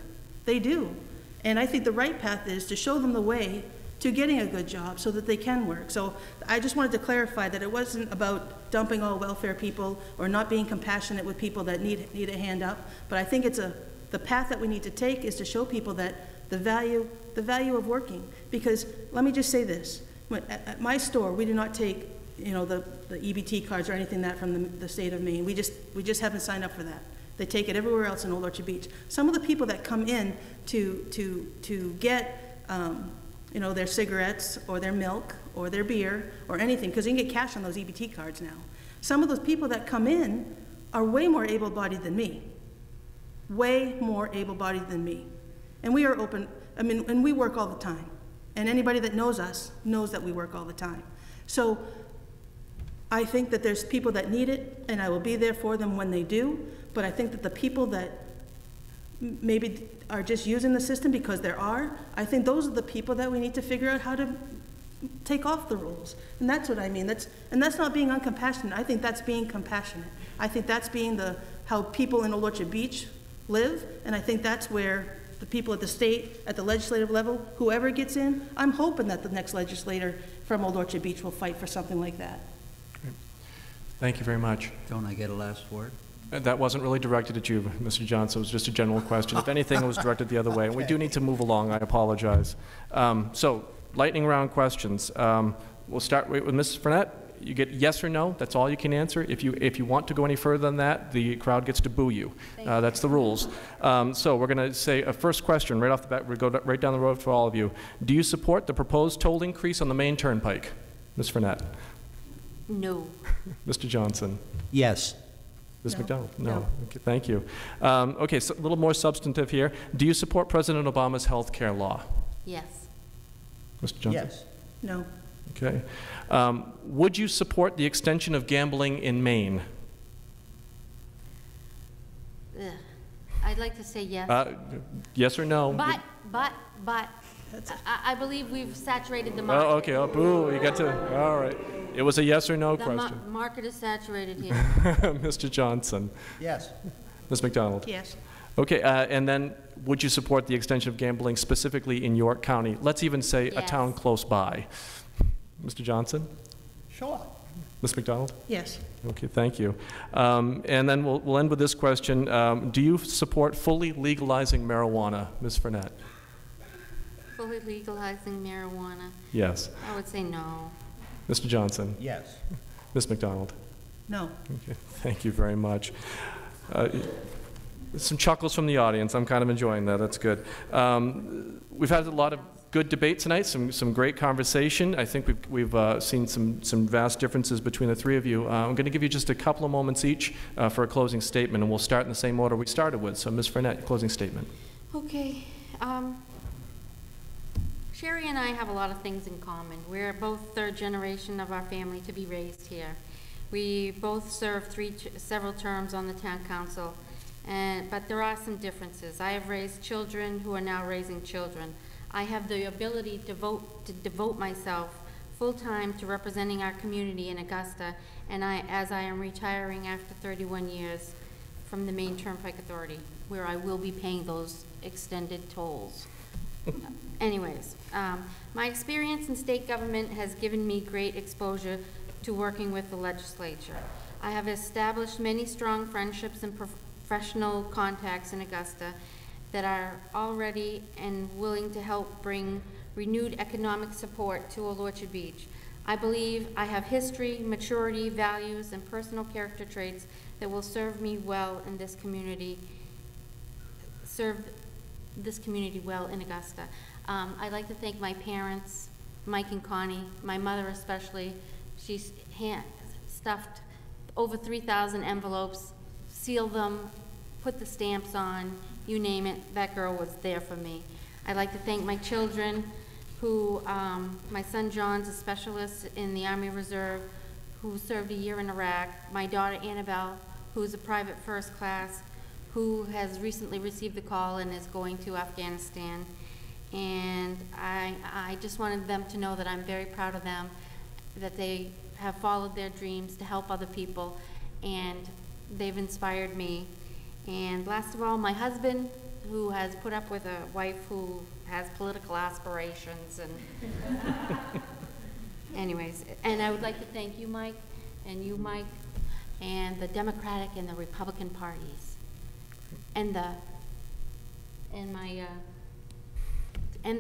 They do. And I think the right path is to show them the way to getting a good job so that they can work. So I just wanted to clarify that it wasn't about dumping all welfare people or not being compassionate with people that need a hand up, but I think it's the path that we need to take is to show people that the value of working. Because let me just say this, at my store, we do not take the EBT cards or anything that from the state of Maine. We just haven't signed up for that. They take it everywhere else in Old Orchard Beach. Some of the people that come in to get their cigarettes or their milk or their beer or anything, because you can get cash on those EBT cards now. Some of those people that come in are way more able-bodied than me. Way more able-bodied than me. And we are open, and we work all the time. And anybody that knows us knows that we work all the time. So I think that there's people that need it, and I will be there for them when they do, but I think that the people that maybe are just using the system because I think those are the people that we need to figure out how to take off the rules. And that's what I mean. That's not being uncompassionate. I think that's being compassionate. I think that's being how people in Old Orchard Beach live, and I think that's where the people at the state, at the legislative level, whoever gets in, I'm hoping that the next legislator from Old Orchard Beach will fight for something like that. Great. Thank you very much. Don't I get a last word? That wasn't really directed at you, Mr. Johnson. It was just a general question. If anything, it was directed the other way. And we do need to move along. I apologize. So, lightning round questions. We'll start with Mrs. Fournette. You get yes or no. That's all you can answer. If you want to go any further than that, the crowd gets to boo you. That's the rules. So we're going to say a first question right off the bat. We'll go right down the road for all of you. Do you support the proposed toll increase on the Maine Turnpike? Ms. Fournette. No. Mr. Johnson? Yes. Ms. No. McDonald? No. No. Okay, thank you. Okay, so a little more substantive here. Do you support President Obama's health care law? Yes. Mr. Johnson? Yes. No. Okay. Would you support the extension of gambling in Maine? Ugh. I'd like to say yes. Yes or no? But, I believe we've saturated the market. Oh, okay. Oh, boo. You got to. All right. It was a yes or no The question. market is saturated here. Mr. Johnson. Yes. Ms. McDonald. Yes. Okay. And then, would you support the extension of gambling specifically in York County? Let's even say a Yes. town close by. Mr. Johnson. Sure. Ms. McDonald. Yes. Okay. Thank you. And then we'll end with this question: do you support fully legalizing marijuana, Ms. Fournette? Fully legalizing marijuana, Yes. I would say no. Mr. Johnson. Yes. Ms. McDonald. No. Okay, thank you very much. Some chuckles from the audience. I'm kind of enjoying that. That's good. We've had a lot of good debate tonight, some great conversation. I think we've seen some vast differences between the three of you. I'm going to give you just a couple of moments each for a closing statement, and we'll start in the same order we started with. So, Ms. Fournette, closing statement. Okay. Sherry and I have a lot of things in common. We're both third generation of our family to be raised here. We both served several terms on the town council, but there are some differences. I have raised children who are now raising children. I have the ability to devote myself full-time to representing our community in Augusta, and as I am retiring after 31 years from the Maine Turnpike Authority, where I will be paying those extended tolls. Anyways, my experience in state government has given me great exposure to working with the legislature. I have established many strong friendships and professional contacts in Augusta that are already and willing to help bring renewed economic support to Old Orchard Beach. I believe I have history, maturity, values, and personal character traits that will serve me well in this community, well in Augusta. I'd like to thank my parents, Mike and Connie, my mother especially. She's stuffed over 3,000 envelopes, sealed them, put the stamps on, you name it, that girl was there for me. I'd like to thank my children who, my son John's a specialist in the Army Reserve who served a year in Iraq, my daughter Annabelle, who's a private first class, who has recently received the call and is going to Afghanistan. And I just wanted them to know that I'm very proud of them, that they have followed their dreams to help other people, and they've inspired me. And last of all, my husband, who has put up with a wife who has political aspirations. And anyways, and I would like to thank you, Mike, and you, Mike, and the Democratic and the Republican parties, and the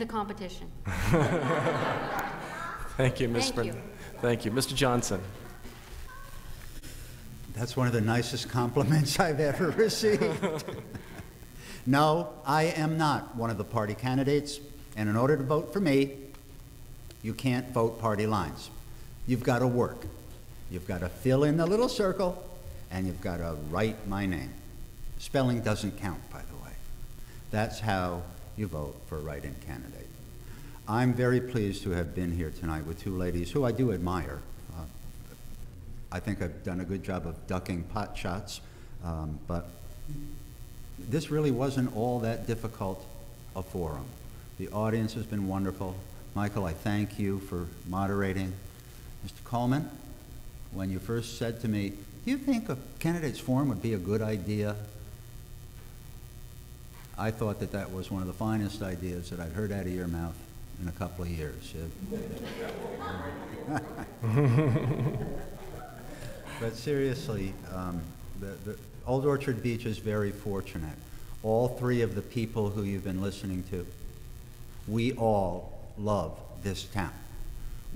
competition. Thank you, Ms. Thank Fournette. you. Thank you. Mr. Johnson. That's one of the nicest compliments I've ever received. No, I am not one of the party candidates, and in order to vote for me, you can't vote party lines. You've got to work. You've got to fill in the little circle, and you've got to write my name. Spelling doesn't count, by the way. That's how you vote for a write-in candidate. I'm very pleased to have been here tonight with two ladies who I do admire. I think I've done a good job of ducking pot shots, but this really wasn't all that difficult a forum. The audience has been wonderful. Michael, I thank you for moderating. Mr. Coleman, when you first said to me, do you think a candidates forum would be a good idea? I thought that that was one of the finest ideas that I'd heard out of your mouth in a couple of years. But seriously, the Old Orchard Beach is very fortunate. All three of the people who you've been listening to, we all love this town.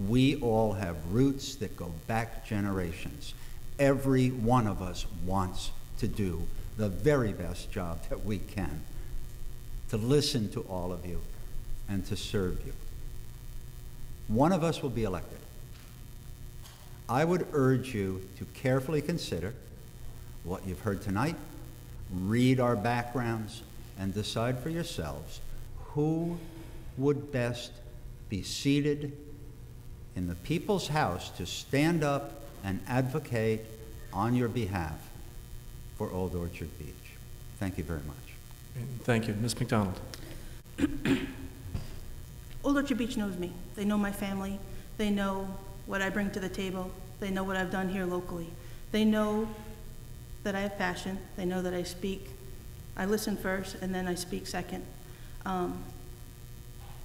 We all have roots that go back generations. Every one of us wants to do the very best job that we can, to listen to all of you and to serve you. One of us will be elected. I would urge you to carefully consider what you've heard tonight, read our backgrounds, and decide for yourselves who would best be seated in the people's house to stand up and advocate on your behalf for Old Orchard Beach. Thank you very much. Thank you. Ms. McDonald. Old Orchard Beach knows me. They know my family. They know what I bring to the table. They know what I've done here locally. They know that I have passion. They know that I speak. I listen first, and then I speak second. And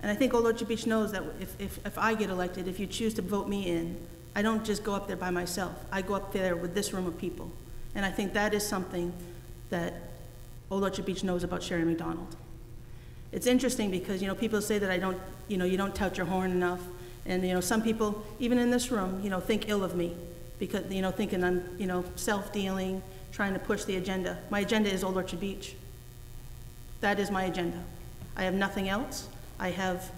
I think Old Orchard Beach knows that if I get elected, if you choose to vote me in, I don't just go up there by myself. I go up there with this room of people. And I think that is something that Old Orchard Beach knows about Sherry McDonald. It's interesting because, people say that I don't, you don't tout your horn enough. And, some people, even in this room, think ill of me because, thinking I'm, self-dealing, trying to push the agenda. My agenda is Old Orchard Beach. That is my agenda. I have nothing else. I have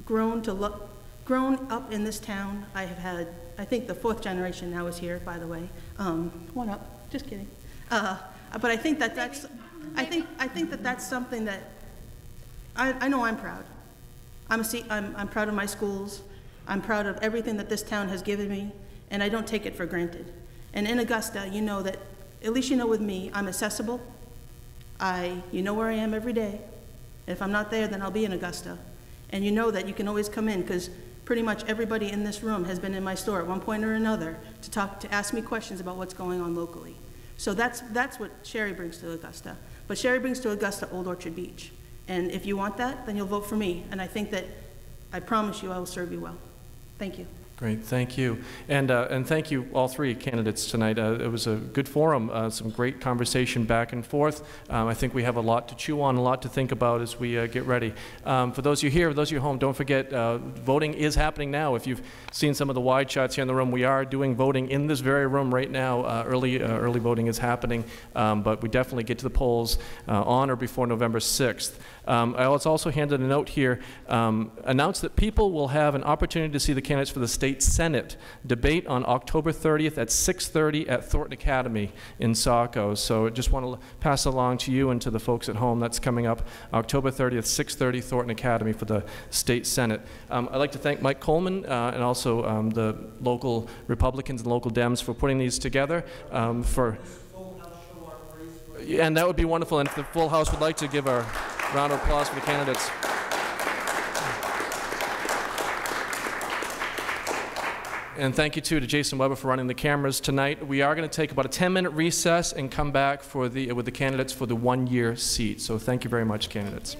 grown up in this town. I have had, I think the 4th generation now is here, by the way. One up, just kidding. But I think that I think that that's something that I know I'm proud. I'm proud of my schools. I'm proud of everything that this town has given me, and I don't take it for granted. And in Augusta, you know that, at least you know with me, I'm accessible. You know where I am every day. If I'm not there, then I'll be in Augusta. And you know that you can always come in, because pretty much everybody in this room has been in my store at one point or another to ask me questions about what's going on locally. So that's what Sherry brings to Augusta. But Sherry brings to Augusta Old Orchard Beach. And if you want that, then you'll vote for me. And I promise you I will serve you well. Thank you. Great, thank you. And thank you, all 3 candidates tonight. It was a good forum, some great conversation back and forth. I think we have a lot to chew on, a lot to think about as we get ready. For those of you here, for those of you home, don't forget, voting is happening now. If you've seen some of the wide shots here in the room, we are doing voting in this very room right now. Early voting is happening, but we definitely get to the polls on or before November 6th. I was also handed a note here, announced that people will have an opportunity to see the candidates for the State Senate debate on October 30th at 6:30 at Thornton Academy in Saco. So just want to pass along to you and to the folks at home. That's coming up October 30th, 6:30, Thornton Academy for the State Senate. I'd like to thank Mike Coleman and also the local Republicans and local Dems for putting these together. And that would be wonderful. And if the full house would like to give a round of applause for the candidates. And thank you, too, to Jason Weber for running the cameras tonight. We are going to take about a 10-minute recess and come back with the candidates for the one-year seat. So thank you very much, candidates.